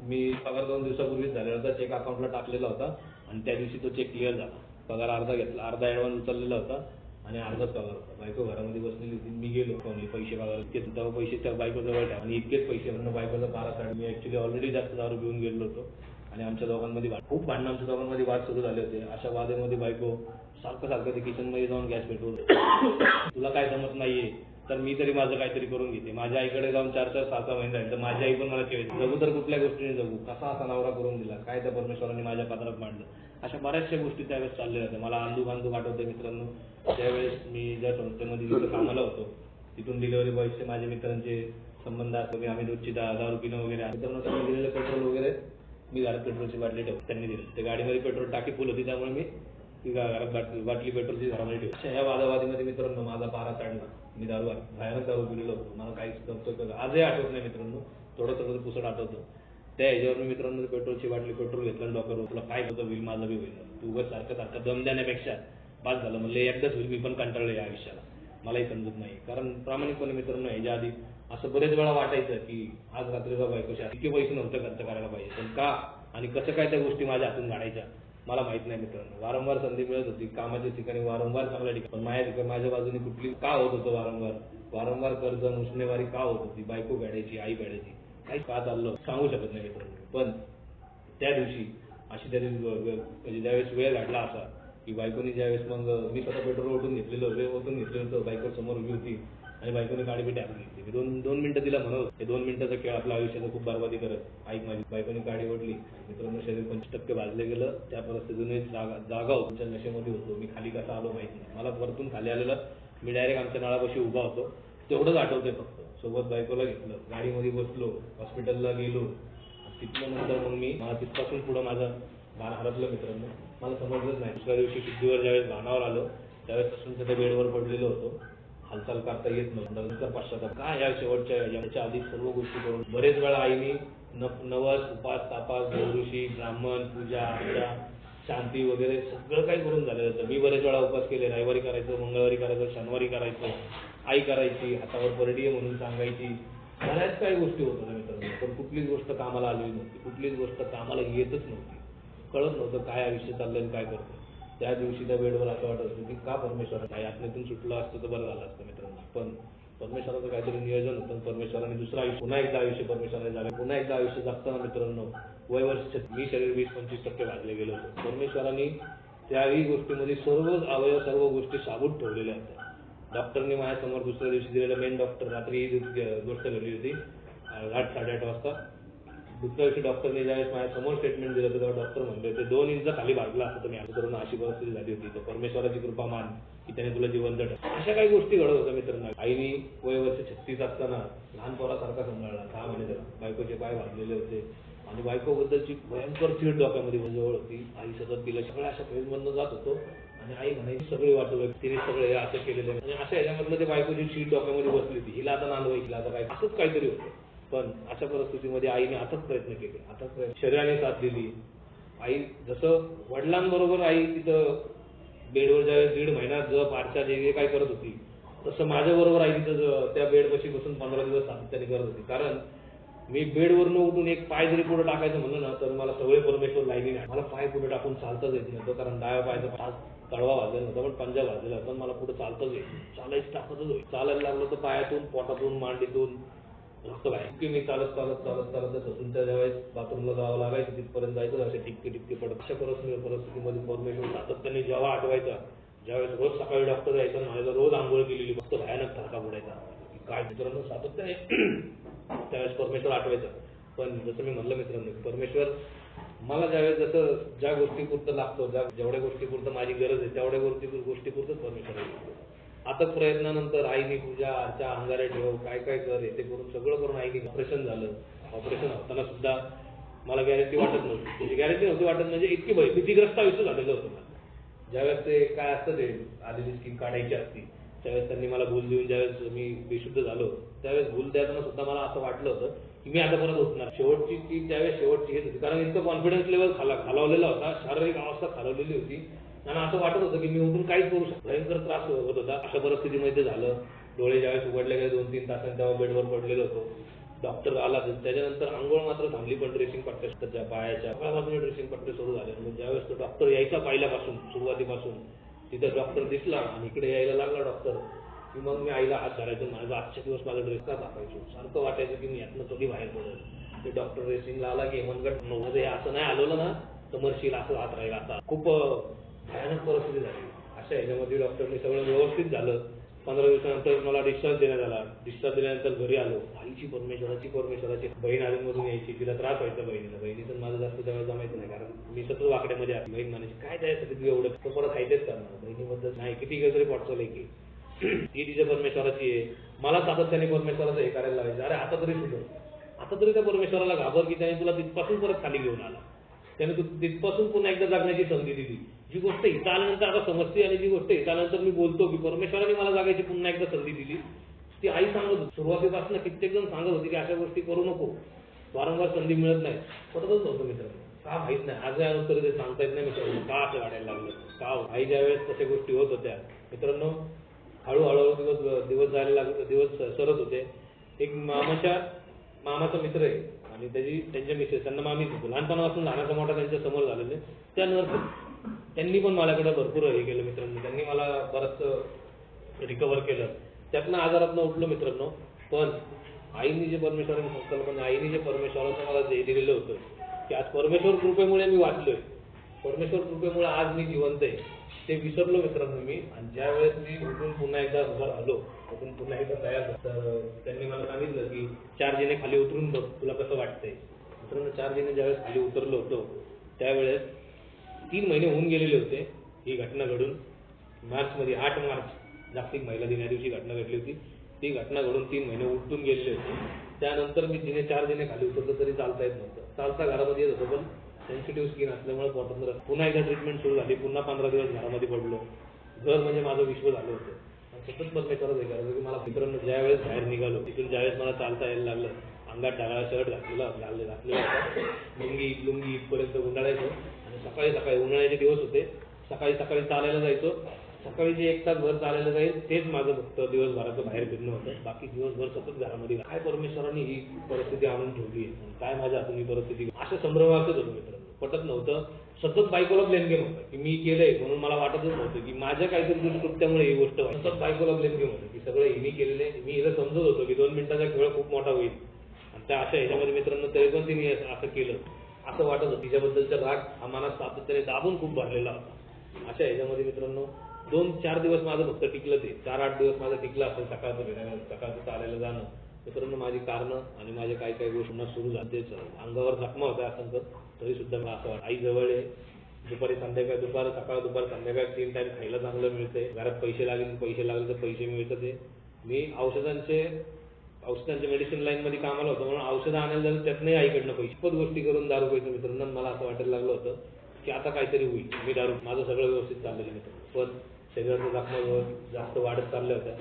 मी पगार 2 दिवसापूर्वीच झालेला होता, चेक अकाउंटला टाकलेला होता आणि त्या दिवशी तो चेक क्लिअर झाला. पगार अर्धा घेतला, अर्धा ॲडव्हान्स उचललेला होता आणि अर्धाच पगार होता. बायको घरामध्ये बसलेली होती, मी गेलो पाहुणे पैसे पगार तेव्हा पैसे त्या बायको जवळ ठेवा आणि इतकेच पैसे म्हणून बायकोचा 12 मी ॲक्च्युली ऑलरेडी जास्त दारू घेऊन गेलो होतो आणि आमच्या दोघांमध्ये खूप भांडणं, आमच्या दोघांमध्ये वाद सुरू झाले होते. अशा वादेमध्ये बायको सारखं ते किचनमध्ये जाऊन गॅस पेटवून तुला काय जमत नाहीये तर मी तरी माझं काहीतरी करून घेते. माझ्या आईकडे जाऊन 4-6 महिने झाले तर माझी आई पण मला ठेवायची, जगू तर कुठल्या गोष्टीने जगू, कसा असा नवरा करून दिला, काय त्या परमेश्वराने माझ्या पदरात मांडलं. अशा बऱ्याचशा गोष्टी त्यावेळेस चालल्या होत्या. मला अंधू आठवते मित्रांनो, त्यावेळेस मी ज्या संस्थेमध्ये जिथं कामाला होतो तिथून डिलिव्हरी बॉयचे माझे मित्रांचे संबंध असतो. आम्ही रोजची दारू पिणं वगैरे, मित्रांनो त्यांनी दिलेलं पेट्रोल वगैरे मी घरात पेट्रोलची बाटली ठेवतो, त्यांनी दिली. त्या गाडीमध्ये पेट्रोल टाकी फुल होती, त्यामुळे मी ती घरात बाटली पेट्रोलची घरामध्ये ठेवतो. अशा ह्या वादावादीमध्ये मित्रांनो माझा पारा चढला. मी भयानक दारू पिलेलो होतो. मला काहीच करतो आजही आठवत नाही मित्रांनो, थोडं पुसट आठवतं. त्या ह्याच्यावर मी मित्रांनो पेट्रोलची बाटली, पेट्रोल घेतलं डॉक्टर, तुला काय होतं होईल, माझं बी होईल, तू उगाच सारखं दम देण्यापेक्षा बाद झालं म्हणलं, एकदाच होईल, मी पण कंटाळलं या आयुष्याला. मलाही समजत नाही. कारण प्रामाणिकपणे मित्रांनो ह्याच्या आधी असं बरेच वेळा वाटायचं की आज रात्रीचा बायकोच्या इतके पैसे नव्हते खर्च करायला पाहिजे, पण का आणि कसं काय त्या गोष्टी माझ्या हातून घडायच्या मला माहित नाही मित्रांनो. वारंवार संधी मिळत होती कामाच्या ठिकाणी, वारंवार चांगल्या ठिकाणी, पण माझ्या बाजूने कुठली का होत होतं वारंवार कर्ज मुसनेवारी का होत होती, बायको फेडायची, आई फेडायची, काही का चाललं सांगू शकत नाही मित्रांनो. पण त्या दिवशी अशी तरी म्हणजे ज्यावेळेस वेळ घडला असा की बायकोनी ज्यावेळेस मग मी स्वतः पेट्रोल ओतून घेतलेलं होतं, बायको समोर उभी होती आणि बायकोने गाडी बिटी टाकून घेतली. मी दोन मिनिटं तिला म्हणत ते 2 मिनिटाचा खेळ आपल्या आयुष्याचा खूप बरबादी करत ऐक माझी बायकोने गाडी ओढली. मित्रांनो शरीर 25% भाजले गेलं. त्या परिस्थितीने जागा होतो, नशेमध्ये होतो. मी खाली कसा आलो माहिती नाही. मला वरतून खाली आलेलं मी डायरेक्ट आमच्या नळापाशी उभा होतो, तेवढंच आठवतंय फक्त. सोबत बायकोला घेतलं, गाडीमध्ये बसलो, हॉस्पिटलला गेलो. तिथलं नंतर मग मला तिथपासून पुढं माझं भान हरपलं मित्रांनो. मला समजलंच नाही. दुसऱ्या दिवशी शुद्धीवर ज्यावेळेस भानावर आलो त्यावेळेस त्या बेडवर पडलेलो होतो, हालचाल करता येत नव्हतं. नंतर पश्चाताप काय या शेवटच्या याच्या आधी सर्व गोष्टी करून बरेच वेळा आईने नवस उपास तापास देवऋषी ब्राह्मण पूजा अर्चा शांती वगैरे सगळं काही करून झालेलं होतं. मी बरेच वेळा उपास केले, रविवारी करायचं, मंगळवारी करायचं, शनिवारी करायचं, आई करायची, हातावर परडी म्हणून सांगायची, बऱ्याच काही गोष्टी होत होत्या मित्रांनो. पण कुठलीच गोष्ट कामाला आलेली नव्हती, कुठलीच गोष्ट कामाला येतच नव्हती. कळत नव्हतं काय आयुष्य चाललंय आणि काय करतो. त्या दिवशी त्या बेडवर असं वाटत होतं की का परमेश्वर काय यातून सुटलं असतं तर बरं झालं असतं मित्रांनो. पण परमेश्वराचं काहीतरी नियोजन होतं. परमेश्वराने दुसरं आयुष्य पुन्हा एकदा आयुष्य परमेश्वराने झालं. पुन्हा एकदा आयुष्य जगताना मित्रांनो वय वर्ष मी शरीर 20-25% भाजले गेलो होतो. परमेश्वराने त्याही गोष्टीमध्ये सर्व अवयव सर्व गोष्टी साबूत ठेवलेल्या होत्या. डॉक्टरने माझ्यासमोर दुसऱ्या दिवशी दिलेलं मेन डॉक्टर रात्री ही गोष्ट घडली होती 8-8:30 वाजता. दुसऱ्या दिवशी डॉक्टरने ज्यावेळेस माझ्यासमोर स्टेटमेंट दिलं होतं तेव्हा डॉक्टर म्हणले होते 2 इंच खाली भागला असतं तुम्ही असं करून अशी परिस्थिती झाली होती. तर परमेश्वराची कृपा मान की त्याने तुला जिवंत ठेवलं. अशा काही गोष्टी घडत होत्या मित्रांनो. आईने वय वर्ष 36 असताना लहान पोरासारखा सांभाळला. 6 महिने त्याला बायकोचे पाय भाजलेले होते आणि बायकोबद्दलची भयंकर चीड डोक्यामध्ये जवळ होती. आई सतत तिला सगळ्या अशा फेजमधनं जात होतो आणि आई म्हणायची सगळे वाटलं तिने सगळे हे असं केलेलं आहे आणि अशा ह्याच्यामधलं ते बायकोची चीड डोक्यामध्ये बसली होती. हिला आता नांदवाय हिला आता काय असंच काहीतरी होतं. पण अशा परिस्थितीमध्ये आईने अथक प्रयत्न केले, शरीराने साथ दिली. आई जसं वडिलांबरोबर आई तिथं बेडवर ज्यावेळेस 1.5 महिना जप आरचा जे काय करत होती तसं माझ्याबरोबर आई तिथं त्या बेडपाशी बसून 15 दिवस सातत्याने करत होती. कारण मी बेडवरनं उठून एक पाय जरी पुढे टाकायचं म्हणलं ना तर मला सगळे परमेश्वर लाईनीने मला पाय पुढे टाकून चालताच येत नव्हतं. कारण डाव्या पायाचा तळवा वाजलेला नव्हता पण पंजा वाजलेला होता. मला पुढे चालताच येत चालायची टाकतच होईल. चालायला लागलं तर पायातून पोटातून मांडीतून रक्त बाहेर. की मी चालत तुमच्या ज्यावेळेस बाथरूमला जावं लागायचं तिथपर्यंत जायचं असे टिपके पडत. अशा परिस्थितीमध्ये परमेश्वर सातत्याने जेव्हा आठवायचा ज्यावेळेस रोज सकाळी डॉक्टर यायचा माझ्या रोज आंघोळ केलेली फक्त भयानक थरका पडायचा काय मित्रांनो सातत्याने त्यावेळेस परमेश्वर आठवायचा. पण जसं मी म्हणलं मित्रांनो परमेश्वर मला ज्यावेळेस जसं ज्या गोष्टीपुरतं लागतो जेवढ्या गोष्टीपुरतं माझी गरज आहे तेवढ्या गोष्टीपुरतंच परमेश्वर आहे. आता प्रयत्नानंतर आईने पूजा अर्चा अंगारे ठेव काय कर ते करून सगळं करून आईने ऑपरेशन झालं. ऑपरेशन होताना सुद्धा मला गॅरंटी वाटत नव्हती. त्याची गॅरंटी नव्हती वाटत म्हणजे इतकी भीतीग्रस्त आयुष्य झालेलं होतं मला. ज्यावेळेस ते काय असतं ते आलेली स्कीम काढायची असती त्यावेळेस त्यांनी मला भूल देऊन ज्यावेळेस मी बेशुद्ध झालो त्यावेळेस भूल देताना सुद्धा मला असं वाटलं होतं की मी आता परत उठणार. त्यावेळेस शेवटची हेच होती कारण इतकं कॉन्फिडन्स लेवल खालावलेला होता, शारीरिक अवस्था खालावलेली होती आणि असं वाटत होतं की मी उठून काहीच करू शकतो. भयंकर त्रास होत होता. अशा परिस्थितीमध्ये झालं. डोळे ज्यावेळेस उघडले गेले 2-3 तासांनी तेव्हा बेडवर पडलेलो होतो. डॉक्टर आला त्याच्यानंतर आंघोळ मात्र थांबली पण ड्रेसिंग पट्ट्या त्याच्या पायाच्या सगळ्यापासून ड्रेसिंग पट्टे सुरू झाले. म्हणजे ज्यावेळेस तो डॉक्टर यायचा पहिल्यापासून सुरुवातीपासून तिथं डॉक्टर दिसला आणि इकडे यायला लागला डॉक्टर की मग मी आईला हात धरायचो. माझा आजच्या दिवस माझा ड्रेस का दाखवायचो सारखं वाटायचं की मी यातनं कधी बाहेर पडेल. ते डॉक्टर ड्रेसिंगला आला की हेमंतगड नव्हतं हे असं नाही आलं ना तर मरशील असं हात राहिला. आता खूप भयानक परिस्थिती झाली. अशा ह्याच्यामध्ये डॉक्टरने सगळं व्यवस्थित झालं. 15 दिवसानंतर मला डिस्चार्ज देण्यात आला. डिस्चार्ज दिल्यानंतर घरी आलो. आईची परमेश्वराची बहीण आधीमधून यायची. तिला त्रास व्हायचा बहिणीचं माझं जास्त त्यावेळेस जमायचं नाही कारण मी सतत वाकड्यामध्ये आहे. बहीण म्हणायची काय त्यासाठी तू एवढं तो परत खायचेच करणार. बहिणीबद्दल नाही किती काही तरी पॉटचं की ती तिच्या परमेश्वराची आहे. मला सातत्याने परमेश्वराचं हे करायला लावायचं. अरे आता तरी सुद्धा आता तरी त्या परमेश्वराला घाबर की त्याने तुला तिथपासून परत खाली घेऊन आला. त्याने तू तिथपासून पुन्हा एकदा जगण्याची संधी दिली. जी गोष्ट इथं आल्यानंतर आता समजते आणि जी गोष्ट इथं आल्यानंतर मी बोलतो की परमेश्वराने मला जगायची पुन्हा एकदा संधी दिली ती आई सांगत होती. सुरुवातीपासून कित्येक जण सांगत होती की अशा गोष्टी करू नको, वारंवार संधी मिळत नाही. पटतच नव्हतं मित्रांनो. का माहित नाही आज यानंतर ते सांगता येत नाही मित्रांनो का असं वाढायला लागलं का. आई ज्या वेळेस तशा गोष्टी होत होत्या मित्रांनो हळूहळू दिवस जायला लागले, दिवस सरत होते. एक मामाचा मित्र आहे आणि त्यांच्या मिसेस, त्यांना मामीच होतो. लहानपणापासून लहानाचा मोठा त्यांच्या समोर झालेले त्या नर्स. त्यांनी पण माझ्याकडे भरपूर हे केलं मित्रांनो. त्यांनी मला बरंच रिकवर केलं. त्यातनं आजारातनं उठलो मित्रांनो. पण आईने जे परमेश्वराने संकल्पना, आईने जे परमेश्वराचं मला दिलेलं होतं की आज परमेश्वर कृपेमुळे मी वाचलोय, परमेश्वर कृपेमुळे आज मी जिवंत आहे, ते विसरलो मित्रांनो मी. आणि ज्या वेळेस मी उठून पुन्हा एकदा उभं आलो, उठून पुन्हा एकदा तयार झालो, तर त्यांनी मला सांगितलं की 4 जिने खाली उतरून बघ, तुला कसं वाटतंय. मित्रांनो 4 जिने ज्यावेळेस खाली उतरलो होतो त्यावेळेस 3 महिने होऊन गेलेले होते ही घटना घडून. मार्चमध्ये 8 मार्च जागतिक महिला दिना दिवशी घटना घडली होती. ती घटना घडून 3 महिने उलटून गेलेले होते. त्यानंतर मी 4 जिने खाली उतरलो तरी चालता येत नव्हतं. चालता घरामध्ये येत होतं, पण सेन्सिटिव्ह स्किन असल्यामुळे पोटात पुन्हा एकदा ट्रीटमेंट सुरू झाली. पुन्हा 15 दिवस घरामध्ये पडलो. घर म्हणजे माझं विश्व झालं होतं. सतत परमेश्वराचं हे करायचं की मला मित्रांनो ज्यावेळेस बाहेर निघालो तिथून, ज्यावेळेस मला चालता यायला लागलं, अंगात ढगाळा शर्ट घातलेला होता, लुंगी इथपर्यंत गुंडाळायचो. आणि सकाळी उन्हाळ्याचे दिवस होते, सकाळी चालायला जायचो. सकाळी जे 1 तास भर चालायला जाईल तेच माझं फक्त दिवसभराचं बाहेर फिरणं होतं. बाकी दिवसभर सतत घरामध्ये. काय परमेश्वराने ही परिस्थिती आणून ठेवली आणि काय माझ्या हातून ही परिस्थिती, अशा संभ्रमातच होतो मित्रांनो. पटत नव्हतं. सतत बायकोला ब्लेम गेम होतं की मी केलंय म्हणून मला वाटतच नव्हतं की माझ्या काहीतरी दुष्कृत्यामुळे ही गोष्ट व्हायची. सतत बायकोला ब्लेम गेम होतं की सगळं मी केलेलं आहे. मी हिला समजत होतो की 2 मिनिटाचा खेळ खूप मोठा होईल आणि त्या अशा ह्याच्यामध्ये मित्रांनो तरी पण तिने असं केलं असं वाटत होतं. तिच्याबद्दलचा राग हा मनात सातत्याने दाबून खूप भरलेला होता. अशा ह्याच्यामध्ये मित्रांनो 2-4 दिवस माझं फक्त टिकलं, ते 4-8 दिवस माझं टिकलं असेल सकाळचं चालायला जाणं. मित्रांनो माझी कारणं आणि माझ्या काही गोष्टींना सुरू झाले. अंगावर जखमा होत्या असं तरी सुद्धा मला असं वाटतं आई जवळ आहे. दुपारी संध्याकाळ, दुपार संध्याकाळ 3 टाइम खायला चांगलं मिळते. घरात पैसे लागले तर पैसे मिळतात. ते मी औषधांच्या मेडिसिन लाईनमध्ये कामाला होतो म्हणून औषधं आणायला जायचं, त्यातनंही आईकडनं पैसे. खूप गोष्टी करून दारू प्यायचं मित्रांनो. मला असं वाटायला लागलं होतं की आता काहीतरी होईल. मी दारू, माझं सगळं व्यवस्थित चाललेलं मित्रांनो. पण शरीराचं जखमा जास्त वाढत चालल्या होत्या.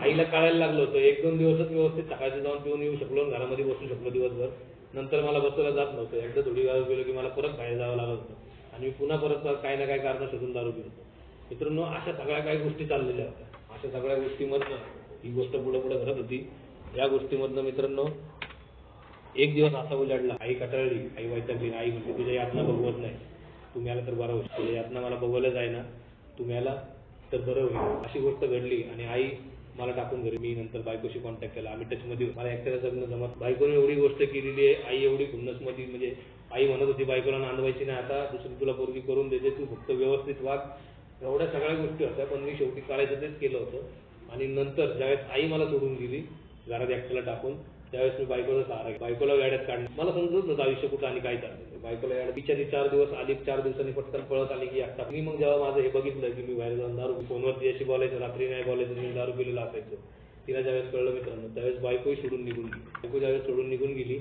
आईला कळायला लागलं होतं. 1-2 दिवसच व्यवस्थित सकाळचं जाऊन पिऊन येऊ शकलो, घरामध्ये बसू शकलो दिवसभर. नंतर मला बसायला जात नव्हतं. एकदा थोडी दारू पिलो की मला परत बाहेर जावं लागत होतं आणि मी पुन्हा परत काही ना काही कारण शोधून दारू पित होतो. मित्रांनो अशा सगळ्या काही गोष्टी चाललेल्या होत्या. अशा सगळ्या गोष्टीमधनं ही गोष्ट पुढे घडत होती. या गोष्टीमधनं मित्रांनो एक दिवस असा उजाडला. आई कटाळली, आई वैतागली. आई म्हणते तुझ्या यातना बघवत नाही, तू मिळाला तर बरं होईल. तुझ्या यातना मला बघवलं जाय ना, तू मिळाला तर बरं होईल. अशी गोष्ट घडली आणि आई मला टाकून घरी. मी नंतर बायकोशी कॉन्टॅक्ट केला. आम्ही टचमध्ये. मला एकट्याला जगणं जमत. बायकोने एवढी गोष्ट केलेली आहे. आई एवढी खुन्नसमध्ये, म्हणजे आई म्हणत होती बायकोला नांदवायची नाही, आता दुसरी तुला पोरगी करून देते, तू फक्त व्यवस्थित वाग. एवढ्या सगळ्या गोष्टी होत्या. पण मी शेवटी करायचं तेच केलं होतं. आणि नंतर ज्यावेळेस आई मला सोडून गेली घरात एकट्याला टाकून, त्यावेळेस मी बायकोला सहारा घेतला. बायकोला गाड्यात काढलं. मला समजत नव्हतं आयुष्य कुठं आणि काय चाललं. बायकोला गाड्यात बिचारी 4 दिवस आली. 4 दिवसांनी पटकन पळत आली की एकटा. मी मग जेव्हा माझं हे बघितलं की मी बाहेर जाऊन दारू, फोनवर तिच्याशी बोलायचं, रात्री नाही बोलायचं, मी दारू पिलेला असायचो. तिला ज्यावेळेस कळलं मित्रांनो त्यावेळेस बायकोही सोडून निघून गेली. बायको ज्यावेळेस सोडून निघून गेली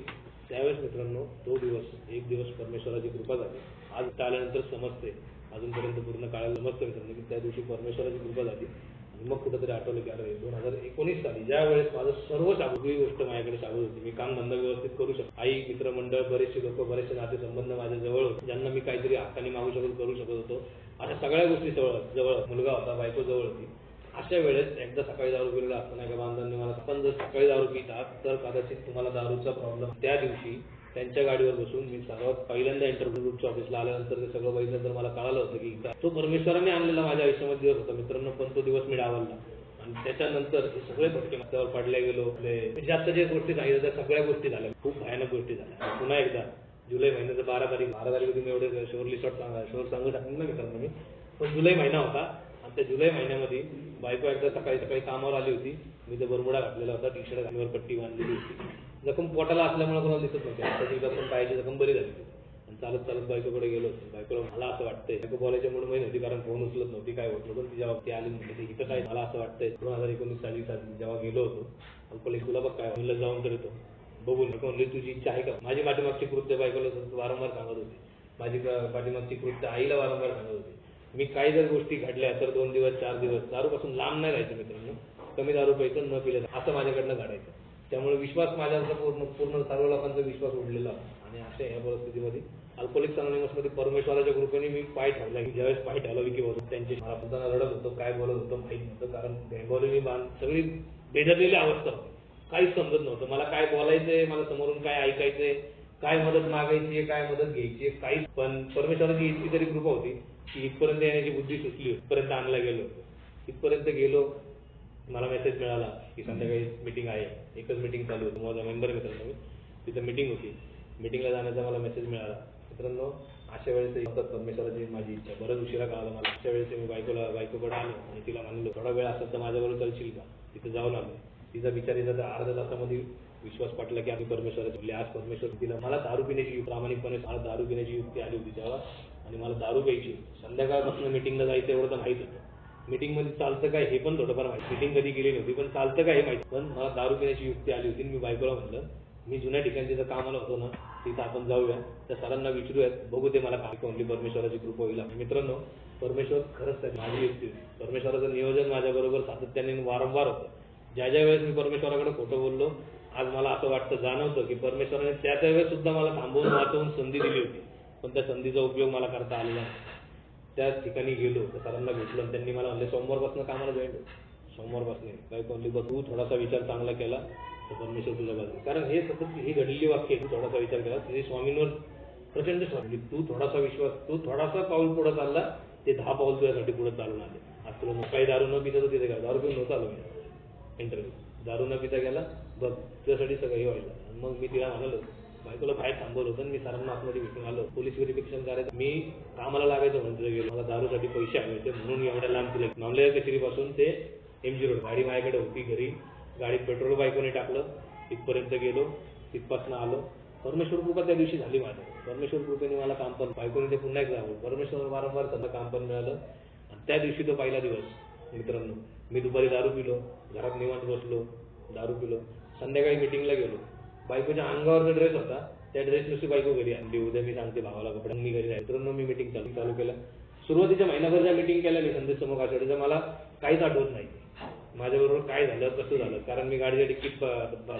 त्यावेळेस मित्रांनो तो दिवस, एक दिवस परमेश्वराची कृपा झाली. आज आल्यानंतर समजते, अजूनपर्यंत पूर्ण काळाला समजतं मित्रांनो की त्या दिवशी परमेश्वराची कृपा झाली. आणि मग कुठेतरी आठवलं की अरे 2019 साली ज्यावेळेस माझं सर्व सगळी गोष्ट माझ्याकडे सांगत होती, मी काम धंदा व्यवस्थित करू शकतो. आई, मित्रमंडळ, बरेचसे लोक, बरेचसे नातेसंबंध माझ्या जवळ होते, ज्यांना मी काहीतरी हक्काने मागू करू शकत होतो. अशा सगळ्या गोष्टी जवळ मुलगा होता, बायको जवळ होती. अशा वेळेस एकदा सकाळी दारू पिलेला असताना एका बांधवांनी मला, आपण जर सकाळी दारू पितात तर कदाचित तुम्हाला दारूचा प्रॉब्लेम. त्या दिवशी त्यांच्या गाडीवर बसून मी सर्वात पहिल्यांदा इंटरव्ह्यू ग्रुपच्या ऑफिसला आल्यानंतर ते सगळं बघितल्यानंतर मला कळालं होतं की तो परमेश्वराने आणलेला माझ्या आयुष्यामध्ये दिवस होता मित्रांनो. पण तो दिवस मी डावलला आणि त्याच्यानंतर हे सगळे फटके माझ्यावर पडले गेलो. जास्त ज्या गोष्टी झाल्या त्या सगळ्या गोष्टी झाल्या, खूप भयानक गोष्टी झाल्या. पुन्हा एकदा जुलै महिन्याचं 12 तारीख तुम्ही एवढे शोर सांगू शकणार ना मित्रांनो मी. पण जुलै महिना होता आणि त्या जुलै महिन्यामध्ये बायको एकदा सकाळी कामावर आली होती. मी तर बरमुडा घातलेला होता, टी शर्ट घालून पट्टी बांधलेली होती. जखम पोटाला असल्यामुळे कोणाला दिसत नव्हती. आता ती जखम, पायाची जखम बरी झाली आणि चालत बायकोकडे गेलो होतो. बायकोला मला असं वाटतंय, बायको बोलायच्या मूड मध्ये नव्हती कारण फोन उचलत नव्हती, काय होत नव्हतं. ती जेव्हा ती आली म्हणजे इथं काय, मला असं वाटतंय 2019 साली जेव्हा गेलो होतो अल्पली, तुला बघ काय म्हणलं जाऊन तर येतो बघून. म्हणली तुझी इच्छा आहे का. माझी पाठीमागची कृत्य बायकोला वारंवार सांगत होती. माझी पाठीमागची कृत्य आईला वारंवार सांगत होती. मी काही जर गोष्टी घडल्या तर 2 दिवस 4 दिवस दारूपासून लांब नाही राहायचं मित्रांनो. कमी दारू प्यायचं, न पिलं असं माझ्याकडनं घडायचं. त्यामुळे विश्वास माझ्यावरचा पूर्ण सर्व लोकांचा विश्वास उडलेला आणि अशा या परिस्थितीमध्ये अल्कोहोलिक्स अनोनिमसमध्ये परमेश्वराच्या कृपेने मी पाय ठेवला की ज्यावेळेस पाय ठेवला विकी होतो त्यांचे मला पुन्हा रडत होतो, काय बोलत होतं माहीत नव्हतं, कारण बेंगॉली सगळी बेधरलेली अवस्था होती, काहीच समजत नव्हतं मला काय बोलायचंय, मला समोरून काय ऐकायचंय, काय मदत मागायची, काय मदत घ्यायची, काहीच. पण परमेश्वराची इतकी तरी कृपा होती की इथपर्यंत येण्याची बुद्धी सुचली, इथपर्यंत आणला गेलो. इथपर्यंत गेलो, मला मेसेज मिळाला की संध्याकाळी मीटिंग आहे. एकच मीटिंग चालू होती, माझा मेंबर मित्रांनो मी तिथं मीटिंग होती. मीटिंगला जाण्याचा मला मेसेज मिळाला. मित्रांनो अशा वेळेस परमेश्वराची माझी इच्छा बरंच उशिरा कळाला मला. अशा वेळेस मी बायकोकडे आलो आणि तिला म्हणलो थोडा वेळ असेल तर माझ्याबरोबर चालशील का. तिथं जाऊन आलो. तिचा विचार अर्ध्या तासामध्ये विश्वास पटला की आम्ही परमेश्वराचे आज परमेश्वर तिला मला दारू पिण्याची प्रामाणिकपणे मला दारू पिण्याची युक्ती आली होती तेव्हा आणि मला दारू प्यायची. संध्याकाळपासून मीटिंगला जायचं एवढं तर माहीत होतं. मीटिंगमध्ये चालतं काय हे पण थोडंफार माहिती. मीटिंग कधी गेली नव्हती पण चालतं काय हे माहिती. पण मला दारू पिण्याची युक्ती आली होती. मी बायकोला म्हणलं मी जुन्या ठिकाणी जिथं कामाला होतो ना तिथं आपण जाऊया, त्या सरांना विचारूयात, बघू ते मला काय कोणती परमेश्वराची कृपा होईल. मित्रांनो परमेश्वर खरंच आहे माझी युक्ती होती. परमेश्वराचं नियोजन माझ्याबरोबर सातत्याने वारंवार होतं. ज्या वेळेस मी परमेश्वराकडे खोटं बोललो आज मला असं वाटतं जाणवतं की परमेश्वराने त्या वेळेस सुद्धा मला थांबवून वाचवून संधी दिली होती, पण त्या संधीचा उपयोग मला करता आलेला नाही. त्या ठिकाणी गेलो त्या सरांना भेटलो आणि त्यांनी मला म्हणले सोमवारपासून कामाला जॉईन हो. सोमवारपासून काय कोणली बघ तू थोडासा विचार चांगला केला तर परमेश्वर तुझ्या बाजू. कारण हे सतत ही घडलेली वाक्य तू थोडासा विचार केला तुझे स्वामींवर प्रचंड स्वामी. तू थोडासा विश्वास तू थोडासा पाऊल पुढे चालला ते 10 पाऊल तुझ्यासाठी पुढे चालून आले. आज तुला काही दारू न पिता तो तिथे काय दारू पिऊन नव्हता आलो मी इंटरव्ह्यू. दारू न पिता गेला बघ तुझ्यासाठी सगळं हे व्हायला. मग मी तिला म्हणालो बायकोला बाहेर थांबवलं होतं मी सरांना आतमध्ये भेटून आलो. पोलीस व्हेरिफिकेशन करायचं मी कामाला लागायचं म्हणून तिथे गेलो. मला दारूसाठी पैसे हवे होते म्हणून एवढ्या लांब तिला नामलेल्या कचेरीपासून ते MG रोड गाडी माझ्याकडे होती घरी. गाडीत पेट्रोल बायकोने टाकलं तिथपर्यंत गेलो. तिथपासून आलो. परमेश्वर कृपा त्या दिवशी झाली माझ्या. परमेश्वर कृपेने मला काम पण बायकोने ते पुन्हा एकदा परमेश्वर वारंवार त्यांना काम पण मिळालं. आणि त्या दिवशी तो पहिला दिवस मित्रांनो मी दुपारी दारू पिलो, घरात निवांत बसलो, दारू पिलो. संध्याकाळी मिटिंगला गेलो. बायकोच्या अंगावरचा ड्रेस होता त्या ड्रेसनुसार बायको घरी आणली. उद्या मी सांगते भावाला कपडे मी घरी नाही. मित्रांनो मी मिटिंग चालू केलं. सुरुवातीच्या महिनाभर ज्या मिटिंग केल्या मी संदेश समोर आठवड्याचं मला काहीच आठवत नाही माझ्याबरोबर काय झालं कसं झालं. कारण मी गाडीच्या डिक्कीत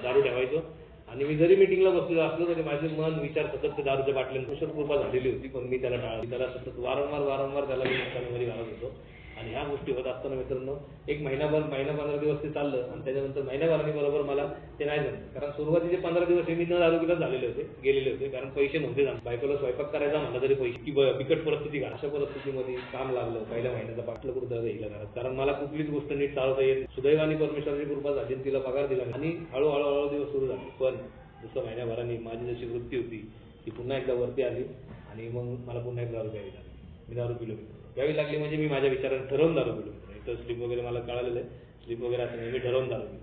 दारू ठेवायचो आणि मी जरी मिटिंगला बसलेलो असलो तरी माझे मन विचार सतत दारूच्या बाटल्यांपासून कृपा झालेली होती. पण मी त्याला टाळली. त्याला सतत वारंवार त्याला मी नुकसानीमध्ये घालत होतो. आणि ह्या गोष्टी होत असताना मित्रांनो एक महिना 15 दिवस ते चाललं आणि त्याच्यानंतर महिन्याभराने बरोबर मला ते नाही जमलं. कारण सुरुवातीचे 15 दिवस हे मी न दारू पिलाच झालेले होते गेलेले होते. कारण पैसे नव्हते जाणं. बायकोला स्वयंपाक करायचा म्हणलं तरी पैसे की बिकट परिस्थिती का. अशा परिस्थितीमध्ये काम लागलं. पहिल्या महिन्याचा पाठलं कुठं येईल घरात. कारण मला कुठलीच गोष्ट नीट चालवता येत. सुदैवाने परमेश्वराची कृपा झाली तिला पगार दिला आणि हळूहळू दिवस सुरू झाले. पण दुसऱ्या महिन्याभराने माझी जशी वृत्ती होती ती पुन्हा एकदा वरती आली आणि मग मला पुन्हा एकदा दारू प्यावी लागली. मी दारू पिलो यावी लागली म्हणजे मी माझ्या विचाराने ठरवून दारू पिलो. इथं स्लीप वगैरे मला कळालेलं आहे. स्लीप वगैरे असं नाही. मी ठरवून दारू पिलो.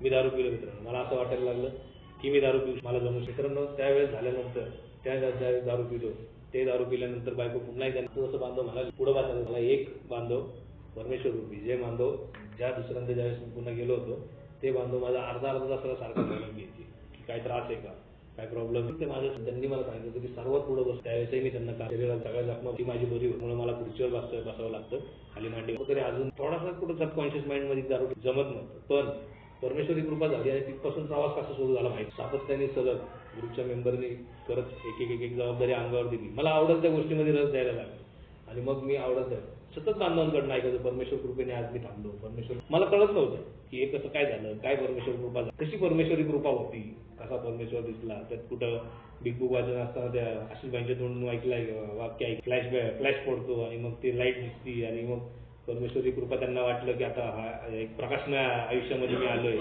मी दारू पिलो मित्रांनो. मला असं वाटायला लागलं की मी दारू पिऊ मला जमू. मित्रांनो त्यावेळेस झाल्यानंतर त्या दारू पिलो. ते दारू पिल्यानंतर बायको पुन्हा एकदा असं बांधव मला पुढं बांधलं. मला एक बांधव परमेश्वर रूपी जे बांधव ज्या दुसऱ्यांदा ज्यावेळेस मी पुन्हा गेलो होतो ते बांधव माझा अर्धा तासाला सारखं बोलून घ्यायची की काय त्रास आहे का काय प्रॉब्लेम. ते माझं त्यांनी मला सांगितलं होतं की सर्वात पुढं बस. त्यावेळेसही मी त्यांना शरीराला सगळ्या जखमा ती माझी बरी होती. मला खुर्चीवर बसावं लागतं खाली मांडी वगैरे. अजून थोडासा कुठं सबकॉन्शियस माइंडमध्ये दारू जमत नव्हतं. पण परमेश्वरी कृपा झाली आणि तिथपासून प्रवास कसा सुरू झाला माहिती. सातत्याने सलग ग्रुपच्या मेंबरनी करत एक जबाबदारी अंगावर दिली. मला आवडत त्या गोष्टीमध्ये रस द्यायला लागला आणि मग मी आवडत सतत बांधवांकडनं ऐकायचं परमेश्वर कृपेने आज मी थांबलो. परमेश्वर मला कळत नव्हतं की हे कसं काय झालं काय परमेश्वर कृपा कशी परमेश्वरी कृपा होती कसा परमेश्वर दिसला. त्यात कुठं बिग बुक वाचन असताना त्या आशिष भाईंच्या तोंडून ऐकलाय वाक्य फ्लॅश पडतो आणि मग ती लाईट दिसती आणि मग परमेश्वरी कृपा त्यांना वाटलं की आता हा एक प्रकाशमय आयुष्यामध्ये मी आलोय.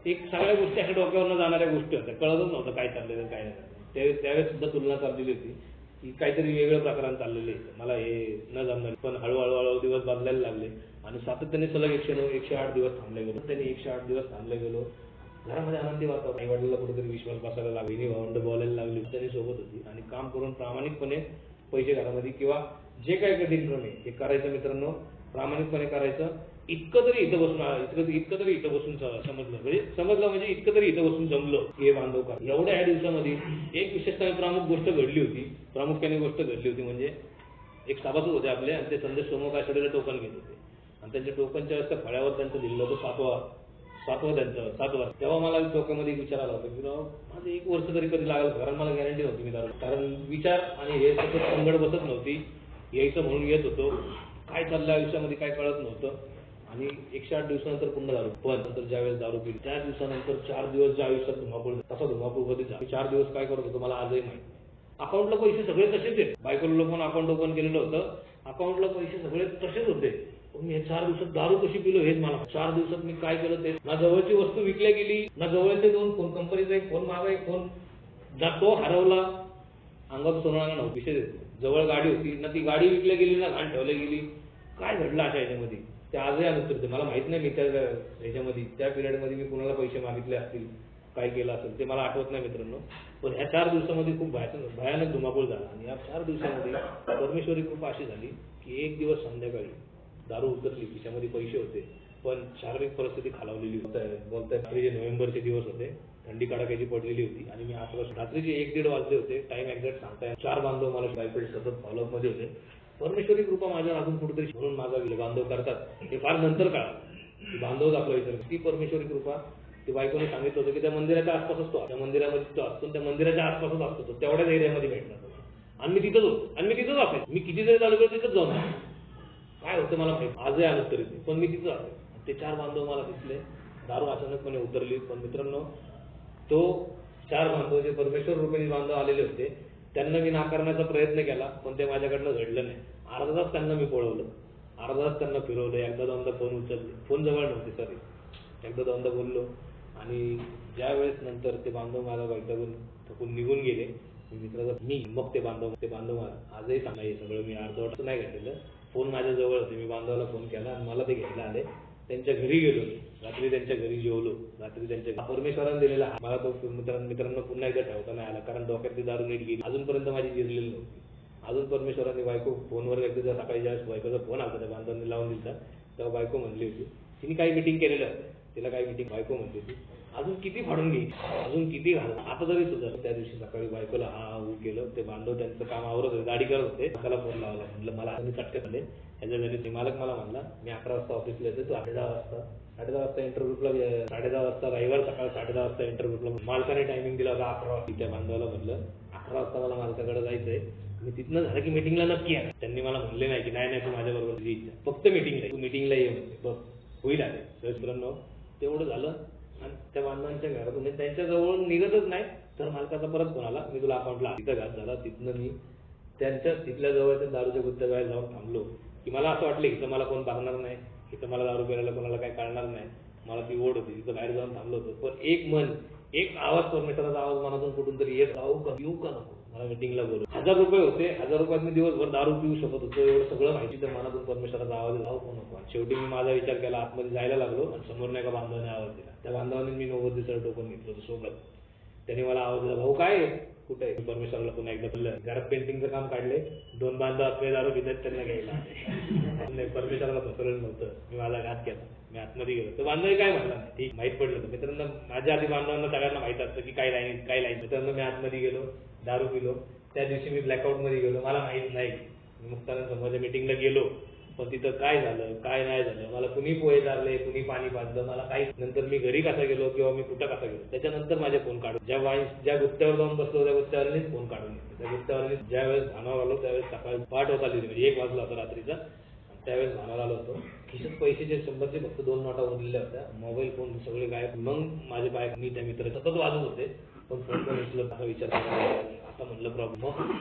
एक सगळ्या गोष्टी अशा डोक्यावरनं जाणाऱ्या गोष्टी होत्या. कळतच नव्हतं काय चाललेलं काय नाही. त्यावेळेस सुद्धा तुलना चाललेली होती की काहीतरी वेगळं प्रकरण चाललेलं आहे. मला हे न जमणार. पण हळूहळू दिवस बदलायला लागले आणि सातत्याने सलग 108 दिवस थांबले गेलो. त्यांनी 108 दिवस थांबले गेलो. घरामध्ये आनंदी वातावरण. आई वडिलांना कुठेतरी विश्वास बसायला लागली. भावंड बोलायला लागली. त्यांनी सोबत होती आणि काम करून प्रामाणिकपणे पैसे घरामध्ये किंवा जे काही कठीण क्रम आहे ते करायचं मित्रांनो प्रामाणिकपणे करायचं. इतकं तरी इथं बसून समजलं म्हणजे इतकं तरी इथं बसून जमलं हे बांधव का. एवढ्या ह्या दिवसामध्ये एक विशेषतः प्रामुख्याने गोष्ट घडली होती म्हणजे एक सभासद होते आपले आणि ते संदेश समोर काशडीला टोकन घेत होते आणि त्यांच्या टोकनच्या वेळेस फळ्यावर त्यांचं लिहिलं होतं 7 वर्ष तेव्हा मला डोक्यामध्ये एक विचार आला होता की माझं 1 वर्ष तरी कधी लागलं, कारण मला गॅरंटी नव्हती मी दारू, कारण विचार आणि हे सतत संगड बसत नव्हती. यायचं म्हणून येत होतो, काय चाललं आयुष्यामध्ये काय कळत नव्हतं, आणि 108 दिवसानंतर पुन्हा दारू. पण नंतर ज्यावेळेस दारू पिली त्या दिवसानंतर 4 दिवस ज्या आयुष्यात धुमाकूळ, तसा धुमाकूळ कधी झाला. 4 दिवस काय करत होतो मला आजही माहिती. अकाउंटला पैसे सगळे तसेच आहेत, बायकोला लोकांना अकाउंट ओपन केलेलं होतं, अकाउंटला पैसे सगळे तसेच होते. पण मी 4 दिवसात दारू कशी पिलो हेच मला. 4 दिवसात मी काय केलं ते, ना जवळची वस्तू विकल्या गेली, ना जवळचे 2 फोन, कंपनीचा एक फोन मागा, एक फोन तो हरवला, अंगात सोनाला नव्हतं. विषय देतो, जवळ गाडी होती ना, ती गाडी विकल्या गेली ना घाण ठेवल्या गेली. काय घडलं अशा ह्याच्यामध्ये ते आजही अनुत्तर. मला माहित नाही मी त्या ह्याच्यामध्ये त्या पिरियडमध्ये मी कुणाला पैसे मागितले असतील, काय केलं असेल ते मला आठवत नाही मित्रांनो. पण ह्या 4 दिवसामध्ये खूप भयानक धुमाकूळ झाला. आणि या 4 दिवसामध्ये परमेश्वरी कृपा अशी झाली की एक दिवस संध्याकाळी दारू उतरली, खिशामध्ये पैसे होते, पण शारीरिक परिस्थिती खालावलेली बोलताय नोव्हेंबरचे दिवस होते, थंडी कडाक्याची पडलेली होती, आणि मी 8 वाजता रात्रीचे 1-1:30 वाजले होते, टाइम एक्झॅक्ट सांगताय. 4 बांधव मला बायकोचे सतत फॉलोअप मध्ये होते. परमेश्वरी कृपा माझ्यावर अजून कुठेतरी, म्हणून माझा बांधव करतात हे फार नंतर कळा. बांधवच आपला विचार, ती परमेश्वरी कृपा. ती बायकोने सांगितलं होतं की त्या मंदिराच्या आसपास असतो, त्या मंदिरामध्ये तो असतो, त्या मंदिराच्या आसपासच असतो तो, तेवढ्याच एरियामध्ये भेटणार. आणि मी तिथंच होतो, आणि मी तिथंच असेल, मी किती जरी चालू केलं तिथंच जाऊन काय होतं मला माहिती, आजही आलं तरी पण मी तिथं असेल. ते 4 बांधव मला दिसले, दारू अचानकपणे उतरली. पण मित्रांनो, तो 4 बांधव जे परमेश्वर रूपाने बांधव आलेले होते त्यांना मी नाकारण्याचा प्रयत्न केला, पण ते माझ्याकडनं घडलं नाही. अर्धा तास त्यांना मी पळवलं, अर्धा तास त्यांना फिरवलं, एकदा दोनदा फोन उचलले, फोन जवळ नव्हते सॉरी, एकदा दोनदा बोललो. आणि ज्या वेळेस नंतर ते बांधव मला वैतागून थकून निघून गेले, मी मग ते बांधव आजही सांगाय सगळं मी अर्धवट नाही घडलेलं. फोन माझ्या जवळ होते, मी बांधवाला फोन केला आणि मला ते घ्यायला आले. त्यांच्या घरी गेलो, रात्री त्यांच्या घरी जेवलो, रात्री त्यांच्या परमेश्वराने दिलेला मला तो मित्रांनो पुन्हा एकदा ठेवता नाही आला, कारण डोक्यातली दारू नीट गेली, अजूनपर्यंत माझी जिरलेली नव्हती. अजून परमेश्वराने बायको फोनवर एकदा सकाळी ज्यावेळेस बायकोचा फोन आला त्या बांधवांनी लावून दिला, तेव्हा बायको म्हणली होती, तिने काही मिटिंग केलेलं होतं, तिला काही मिटिंग, बायको म्हणली होती अजून किती फाडून घे, अजून किती घाल, आता तरी सुद्धा. त्या दिवशी सकाळी बायकोला केलं, ते बांधव त्यांचं काम आवरत होते, गाडी करत होते, त्याला फोन लावला, म्हटलं मला चटके झाले ह्याच्या घरी. ते मालक मला म्हणला मी 11 वाजता ऑफिसला येतो, तू 10:30 वाजता इंटरव्ह्यूला 10:30 वाजता, रविवार सकाळ 10:30 वाजता इंटरव्ह्यूला. मालकाने टायमिंग दिला होता 11 वाजता. त्या बांधवाला म्हटलं 11 वाजता मला मालकाकडे जायचंय, मी तिथनं झालं की मिटिंगला नक्की आहे. त्यांनी मला म्हणले नाही की नाही तू माझ्या बरोबर इच्छा, फक्त मिटिंगला, तू मिटिंगला ये बघ होईल आले. मित्रांनो, तेवढं झालं आणि त्या बांधवांच्या घरातून त्यांच्या जवळ निघतच नाही, तर मालकाचा परत फोन आला, मी तुला अकाउंटला. तिथं घात झाला. तिथनं मी तिथल्या जवळच्या दारूच्या गुत्त्या बाहेर जाऊन थांबलो, की मला असं वाटलं की मला कोण बघणार नाही, इथं मला दारू प्यायला कोणाला काही कळणार नाही. मला ती ओढ होती, तिथं बाहेर जाऊन थांबलो होतो. पण एक आवाज, परमेश्वराचा आवाज मनातून कुठून तरी येत, येऊ का नको, मला मिटिंगला बोलू. 1000 रुपये होते, 1000 रुपयात मी दिवसभर दारू पिऊ शकत होतो, एवढं सगळं माहिती. तर मनातून परमेश्वराचा आवाज जाऊ का नको. शेवटी मी माझा विचार केला, आतमध्ये जायला लागलो आणि समोर एका बांधवाने आवाज दिला. त्या बांधवाने मी 90 दिवसाचं टोकन घेतलं होतं सोबत. त्याने मला आवाज दिला, भाऊ काय कुठे आहे. परमेश्वराला पुन्हा एकदा बोललं, घरात पेंटिंगचं काम काढले, 2 बांधव आपले दारू पितात, त्यांना घ्यायला नाही. परमेश्वराला फसवलेलं नव्हतं, मी माझा घात केला, मी आतमध्ये गेलो. तर बांधव काय म्हणला नाही, ठीक माहित पडलं तर. मित्रांनो, माझ्या आधी बांधवांना सगळ्यांना माहित असतं की काय लाईन. मित्रांनो, मी आतमध्ये गेलो, दारू पिलो. त्या दिवशी मी ब्लॅकआउट मध्ये गेलो, मला माहित नाही. मी मुक्तानंद मीटिंगला गेलो, पण तिथं काय झालं काय नाही झालं, मला कुणी पोहे चारले, कुणी पाणी पाजलं, मला काही. नंतर मी घरी कसा गेलो किंवा मी कुठं कसा गेलो, त्याच्यानंतर माझे फोन काढून, ज्या गुत्त्यावर जाऊन बसलो त्या गुत्त्यावरनीच फोन काढून घेतले. त्या गुत्त्यावरनी ज्यावेळेस भानावर आलो त्यावेळेस सकाळी 5 होता लिहिली, म्हणजे 1 वाजला होता रात्रीचा. त्यावेळेस भानावर आलो होतो, खिशात पैशाचे 100चे फक्त 2 नोटा उरलेल्या होत्या, मोबाईल फोन सगळे गायब. मग माझे बायक, मी त्या मित्र सतत वाजत होते, पण फोन पण उचलत असा विचार करायला. आता म्हणलं प्रॉब्लेम. मग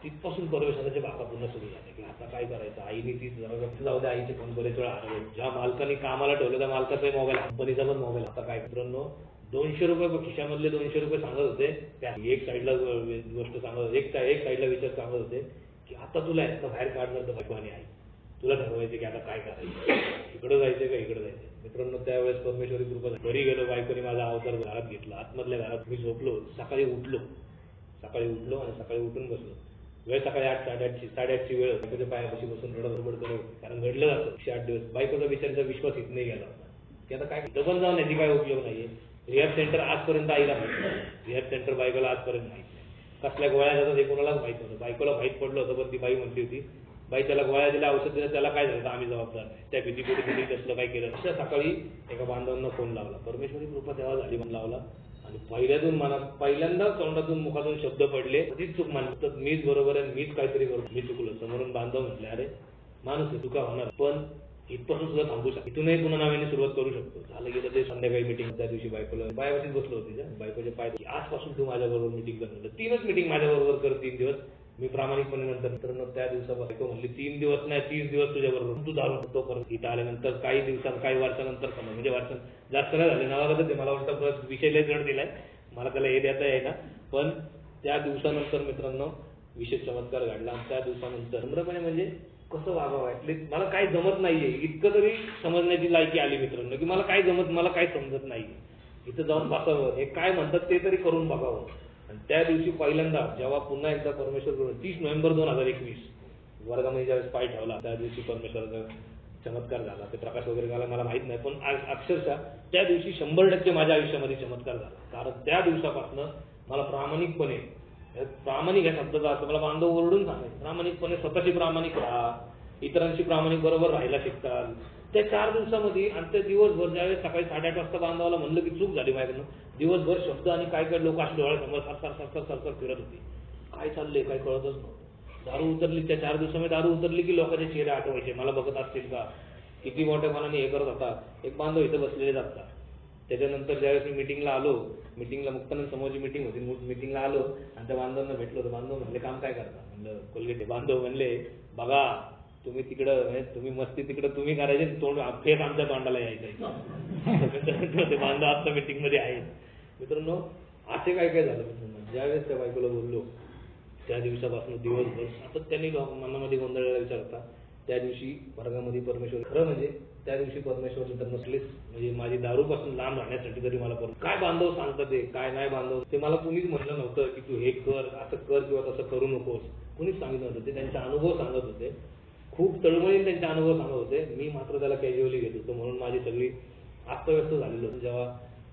तिथपासून परमेश्वराचे बाका पुन्हा सुरू झाले की आता काय करायचं. आईने ती जाऊ द्या, आईचे फोन बरेच वेळा हरवले. ज्या मालकाने कामाला ठेवलं त्या मालकाचाही मोबाईल, कंपनीचा पण मोबाईल. आता काय. मित्रांनो, 200 रुपये खिशामधले 200 रुपये सांगत होते. त्या एक साईडला गोष्ट सांगत होते, एक साईडला विचार सांगत होते की आता तुला यातनं बाहेर काढणार तर बायकोने आई, तुला ठरवायचे की आता काय करायचं, इकडं जायचं का इकडं जायचं. मित्रांनो, त्यावेळेस परमेश्वरी कृपा. घरी गेलो, बायकोने माझा अवतार घरात घेतला, आतमधल्या घरात मी झोपलो. सकाळी उठलो आणि सकाळी उठून बसलो. वेळ सकाळी 8:30ची वेळ. बायकोच्या पायापाशी बसून रडबड करत, कारण घडलं जातं. 108 दिवस बायकोचा बिचारीचा विश्वास इथं नाही गेला होता की आता काय डबल जाऊन याची काय उपयोग नाहीये. रिहॅब सेंटर आजपर्यंत आईला माहिती नाही, रिहॅब सेंटर बायकोला आजपर्यंत माहित नाही. कसल्या गोळ्या जातात हे कोणालाच माहित नव्हतं. बायकोला माहित पडलं होतं, पण ती बाई म्हणली होती बाई त्याला गोळ्या दिल्या, औषध दिलं, त्याला काय झालं तर आम्ही जबाबदार नाही, त्या भीतीपोटी त्यांनी कसलं काय केलं. अशा सकाळी एका बांधवांना फोन लावला, परमेश्वरी कृपा तेव्हा झाली म्हणून लावला आणि पहिल्यांदा तोंडातून मुखातून शब्द पडले, कधीच चूक मानली तर मीच बरोबर आहे, मीच काहीतरी करू, मी चुकलो. समोरून बांधव म्हटले, अरे माणूस चुका होणार, पण इथपासून सुद्धा थांबू शकतो, इथूनही पुन्हा नव्याने सुरुवात करू शकतो. झालं गेलं ते संध्याकाळी मिटिंग. त्या दिवशी बायकोला पायावरतीच बसलो होती, बायकोचे पाय, आजपासून तू माझ्याबरोबर मिटिंग कर. 3च मिटिंग माझ्याबरोबर कर 3 दिवस. मी प्रामाणिकपणे नंतर त्या दिवसापासून बायको म्हणली 3 दिवस नाही 30 दिवस तुझ्याबरोबर, तू दारू तो परत इथं आल्यानंतर काही दिवसात काही वर्षानंतर समज, म्हणजे वर्ष जास्त नाही झाले नावाला ते मला वाटतं विषय लय जड दिलाय, मला त्याला हे देता येईना. पण त्या दिवसानंतर मित्रांनो विशेष चमत्कार घडला. आणि त्या दिवसानंतर नम्रपणे म्हणजे कसं वागावं, ऍटलीस्ट मला काही जमत नाहीये इतकं तरी समजण्याची लायकी आली मित्रांनो, की मला काय जमत, मला काय समजत नाही, इथं जाऊन बसावं, हे काय म्हणतात ते तरी करून बघावं. आणि त्या दिवशी पहिल्यांदा जेव्हा पुन्हा एकदा परमेश्वर 30 नोव्हेंबर 2021 वर्गामध्ये ज्यावेळेस पाय ठेवला, त्या दिवशी परमेश्वराचा चमत्कार झाला. ते प्रकाश वगैरे झाला मला माहित नाही, पण अक्षरशः त्या दिवशी 100% माझ्या आयुष्यामध्ये चमत्कार झाला. कारण त्या दिवसापासून मला प्रामाणिक या शब्दाचा अर्थ मला बांधव ओरडून सांगायचं, प्रामाणिकपणे स्वतःशी प्रामाणिक राहा, इतरांशी प्रामाणिक बरोबर राहायला शिकताल. त्या 4 दिवसामध्ये आणि त्या दिवसभर ज्यावेळेस सकाळी 8:30 वाजता बांधवाला म्हणलं की चूक झाली माझ्याकडनं, दिवसभर शब्द आणि काय लोक असे डोळ्यासमोर सरसर फिरत होते, काय चाललंय काय कळतच नव्हतं. दारू उतरली, त्या 4 दिवसामध्ये दारू उतरली की लोकांचे चेहरे आठवायचे, मला बघत असतील का, किती मोठ्यापणाने हे करत होता. एक बांधव इथं बसलेले जातात. त्याच्यानंतर ज्यावेळेस मी मिटिंगला आलो, मिटिंगला मुक्तानंद समोरची मिटिंग होती, मिटिंगला आलो आणि त्या बांधवांना भेटलो होतो. बांधव म्हणले काम काय करता, म्हणलं कोलगेट. बांधव म्हणले बघा तुम्ही तिकडं, तुम्ही मस्ती तिकडं तुम्ही करायचे, तोंड फेस आमच्या तोंडाला यायचं. ते बांधव आता मिटिंग मध्ये आहेत. मित्रांनो असे काय झालं मित्रांनो, ज्यावेळेस त्या बायकोला बोललो त्या दिवसापासून दिवसभर सातत्याने मनामध्ये गोंधळायला विचारता. त्या दिवशी वर्गामध्ये परमेश्वर, खरं म्हणजे त्या दिवशी परमेश्वर तर नसलेच, म्हणजे माझी दारूपासून लांब राहण्यासाठी तरी मला काय बांधव सांगतात ते काय नाही बांधव ते मला कुणीच म्हटलं नव्हतं की तू हे कर असं कर किंवा तसं करू नकोस, कुणीच सांगितलं नव्हतं. ते त्यांचा अनुभव सांगत होते, खूप तळमळीने त्यांचे अनुभव सांगत होते. मी मात्र त्याला कॅज्युअली घेत होतो, म्हणून माझी सगळी अस्तव्यस्त झालेलं होतं. जेव्हा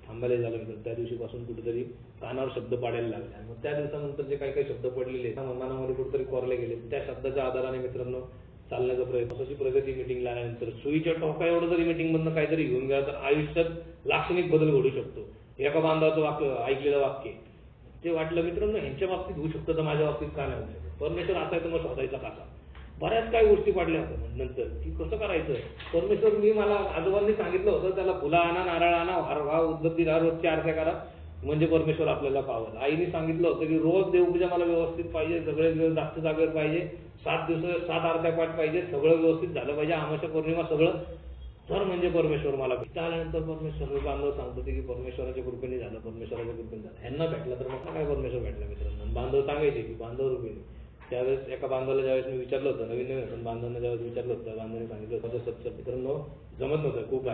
थांबायला झालं मित्र त्या दिवशीपासून कुठेतरी कानावर शब्द पाडायला लागले. आणि मग त्या दिवसानंतर जे काही शब्द पडलेले मनामध्ये कुठेतरी कोरले गेले, त्या शब्दाच्या आधाराने मित्रांनो चालण्याचा प्रयत्न. तशी प्रगती मिटिंगला आल्यानंतर सुईच्या टोका एवढं जरी मिटिंग मधनं काहीतरी घेऊन गेला तर आयुष्यात लाक्षणिक बदल घडू शकतो. एका बांधवाचं वाक्य ऐकलेलं वाक्य ते वाटलं मित्रांनो ह्यांच्या बाबतीत होऊ शकतं तर माझ्या बाबतीत का नाही होऊ शकत. परमेश्वर असायचं मग शोधायचा कसा. बऱ्याच काही गोष्टी पडल्या होत्या नंतर की कसं करायचं. परमेश्वर मी मला आजोबांनी सांगितलं होतं त्याला फुलं आणा, नारळ आणा, वारवा उद्बत्ती रोजची आरत्या करा म्हणजे परमेश्वर आपल्याला पावल. आईने सांगितलं होतं की रोज देवपूजा मला व्यवस्थित पाहिजे, सगळे दिवस जास्त जागेवर पाहिजे, 7 दिवस 7 आरत्या पाठ पाहिजे, सगळं व्यवस्थित झालं पाहिजे, अमावस्या पौर्णिमा सगळं. तर म्हणजे परमेश्वर मला इथं आल्यानंतर परमेश्वर बांधव सांगतो की परमेश्वराच्या कृपेने झालं, परमेश्वराच्या कृपेने झालं. ह्यांना भेटला तर मग काय परमेश्वर भेटला मित्रांनो. बांधव सांगायचे की बांधव रूपेने. त्यावेळेस एका बांधवाला ज्यावेळेस मी विचारलं होतं, नवीन पण बांधवांना ज्यावेळेस विचारलं होतं, बांधवांनी सांगितलं होतं सत्य मित्रांनो जमत नव्हतं, खूप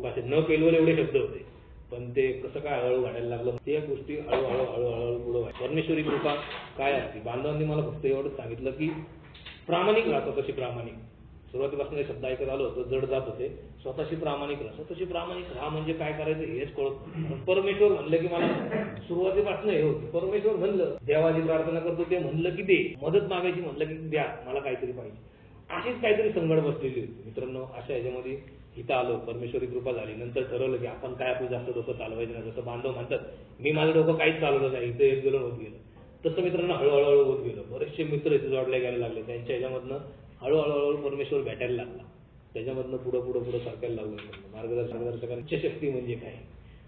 असे न केलवर एवढे शब्द होते, पण ते कसं काय हळूहळू वाढायला लागलं. त्या गोष्टी हळूहळू पुढे व्हायच्या. परमेश्वरी कृपा काय असते. बांधवांनी मला फक्त एवढंच सांगितलं की प्रामाणिक राहतो तशी प्रामाणिक. सुरुवातीपासून शब्द ऐकत आलो होतो, जड जात होते. स्वतःशी प्रामाणिक राहा म्हणजे काय करायचं हेच कळत. परमेश्वर म्हणलं की मला सुरुवातीपासून हे होतं. परमेश्वर म्हणलं देवाची प्रार्थना करतो ते म्हणलं की दे, मदत मागायची म्हणलं की द्या, मला काहीतरी पाहिजे. अशीच काहीतरी संगड बसलेली होती मित्रांनो. अशा ह्याच्यामध्ये इथं आलो, परमेश्वरी कृपा झाली. नंतर ठरवलं की आपण काय आपलं जास्त डोकं चालवायचं नाही. जसं बांधव म्हणतात मी माझं डोकं काहीच चालवलं नाही, इथं एक गेलं होत गेलं. तसं मित्रांनो हळूहळू होत गेलं. बरेचसे मित्र इथे जोडले गेले लागले. त्यांच्या ह्याच्यामधनं हळूहळू परमेश्वर भेटायला लागला. त्याच्यामधनं पुढं सरकायला लागलं. मार्गदर्शकांची शक्ती म्हणजे काय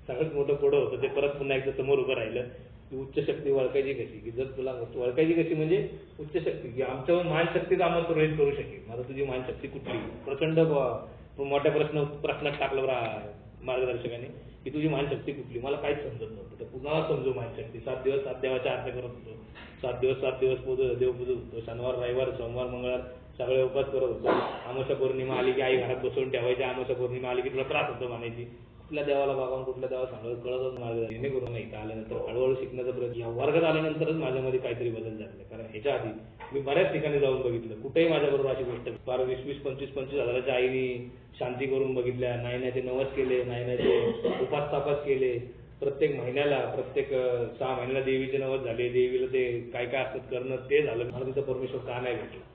सगळ्यात मोठं पुढं होतं ते परत पुन्हा एकदा समोर उभं राहिलं की उच्च शक्ती ओळखायची कशी. की जर तुला ओळखायची कशी म्हणजे उच्च शक्ती की आमच्यावर मानशक्तीच आम्हाला सुरळीत करू शकेल. माझं तुझी मानशक्ती कुठली. प्रचंड मोठ्या प्रश्नात टाकलं मार्गदर्शकाने की तुझी मानशक्ती कुठली. मला काहीच समजत नव्हतं. तर पुन्हा समजू मानशक्ती. 7 दिवस 7 देवाच्या आरत्या करत होतो. 7 दिवस 7 दिवस देव पूजत होतो. शनिवार रविवार सोमवार मंगळवार सगळे उपास करत होतो. अमावस्या पौर्णिमा आली की आई घरात बसवून ठेवायची. अमावस्या पौर्णिमा आली की तुला त्रास होतो म्हणायची. कुठल्या देवाला बघावून कुठल्या देवाला सांगावं कळतच मार्ग जेणेकरून नाही. आल्यानंतर हळूहळू शिकण्याचा प्रयत्न. या वर्गात आल्यानंतरच माझ्यामध्ये काहीतरी बदल झाले. कारण ह्याच्या आधी मी बऱ्याच ठिकाणी जाऊन बघितलं, कुठेही माझ्याबरोबर अशी गोष्ट 20-25 हजाराच्या आईने शांती करून बघितल्या, नायनाचे नवस केले, नायनाचे उपास तापास केले. प्रत्येक महिन्याला 6 महिन्याला देवीचे नवस झाले. देवीला ते काय असतात करणं ते झालं. मला तिथं परमेश्वर का नाही भेटला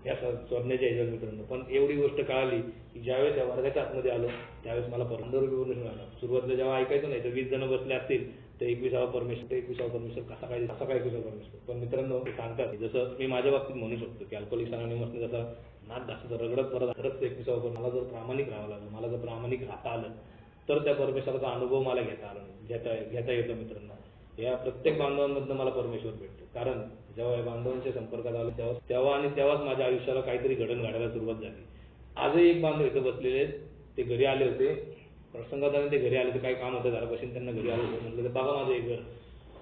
या स्वप्नाच्या ह्याच्यावर मित्रांनो. पण एवढी गोष्ट कळाली की ज्यावेळेस या वर्गाच्या आतमध्ये आलो त्यावेळेस मला परमेश्वर आला. सुरुवातीला जेव्हा ऐकायचं नाही तर 20 जण बसले असतील तर 21वा परमेश्वर कसा काय 21वा परमेश्वर. पण मित्रांनो ते सांगतात जसं मी माझ्या बाबतीत म्हणू शकतो की अल्कोहोलिक्स अनोनिमसने जसा नाद घासाचा रगडत परत 21वा पण मला जर प्रामाणिक राहावं लागलं, मला जर प्रामाणिक राहता आलं तर त्या परमेश्वराचा अनुभव मला घेता आला घेता येतो मित्रांनो. या प्रत्येक बांधवांमधनं मला परमेश्वर भेटतो. कारण जेव्हा या बांधवांच्या संपर्कात आलो तेव्हाच माझ्या आयुष्याला काहीतरी घडण घडायला सुरुवात झाली. आजही एक बांधव इथं बसलेले आहेत, ते घरी आले होते प्रसंगात ते घरी आले होते, काही काम होतं घरापासून त्यांना घरी आले होते. म्हटलं बघा माझं एक घर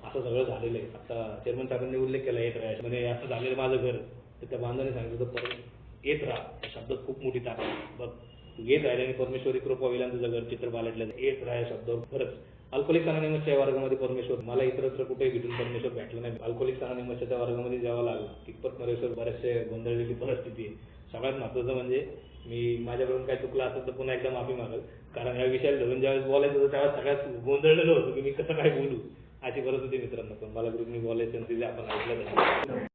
असं सगळं झालेलं आहे. आता चेअरमन साहेबांनी उल्लेख केला येत राहायचं म्हणजे असं झालेलं माझं घर. तर त्या बांधवाने सांगितलं तर परत येत राहा, त्या शब्दात खूप मोठी ताकद. बघ तू येत राहिल्याने परमेश्वरी कृपा होईल आणि तुझं घर चित्र पालटलं. येत राहा या शब्दावर खरंच अल्कोहोलिक्स अनोनिमसच्या वर्गामध्ये परमेश्वर मला इतरत्र कुठेही भेटून परमेश्वर भेटलं नाही. अल्कोहोलिक्स अनोनिमसच्या त्या वर्गामध्ये जावं लागलं कितपत परमेश्वर बरेचसे गोंधळलेली परिस्थिती आहे. सगळ्यात महत्त्वाचं म्हणजे मी माझ्याकडून काय चुकलं असेल तर पुन्हा एकदा माफी मागेल. कारण या विषयाला धरून ज्यावेळेस बोलायचं होतं त्यावेळेस सगळ्यात गोंधळलेलं होतं की मी कसं काय बोलू अशी परिस्थिती मित्रांनो. पण मला ग्रुपनी बोलायचं दिले आपण ऐकलं.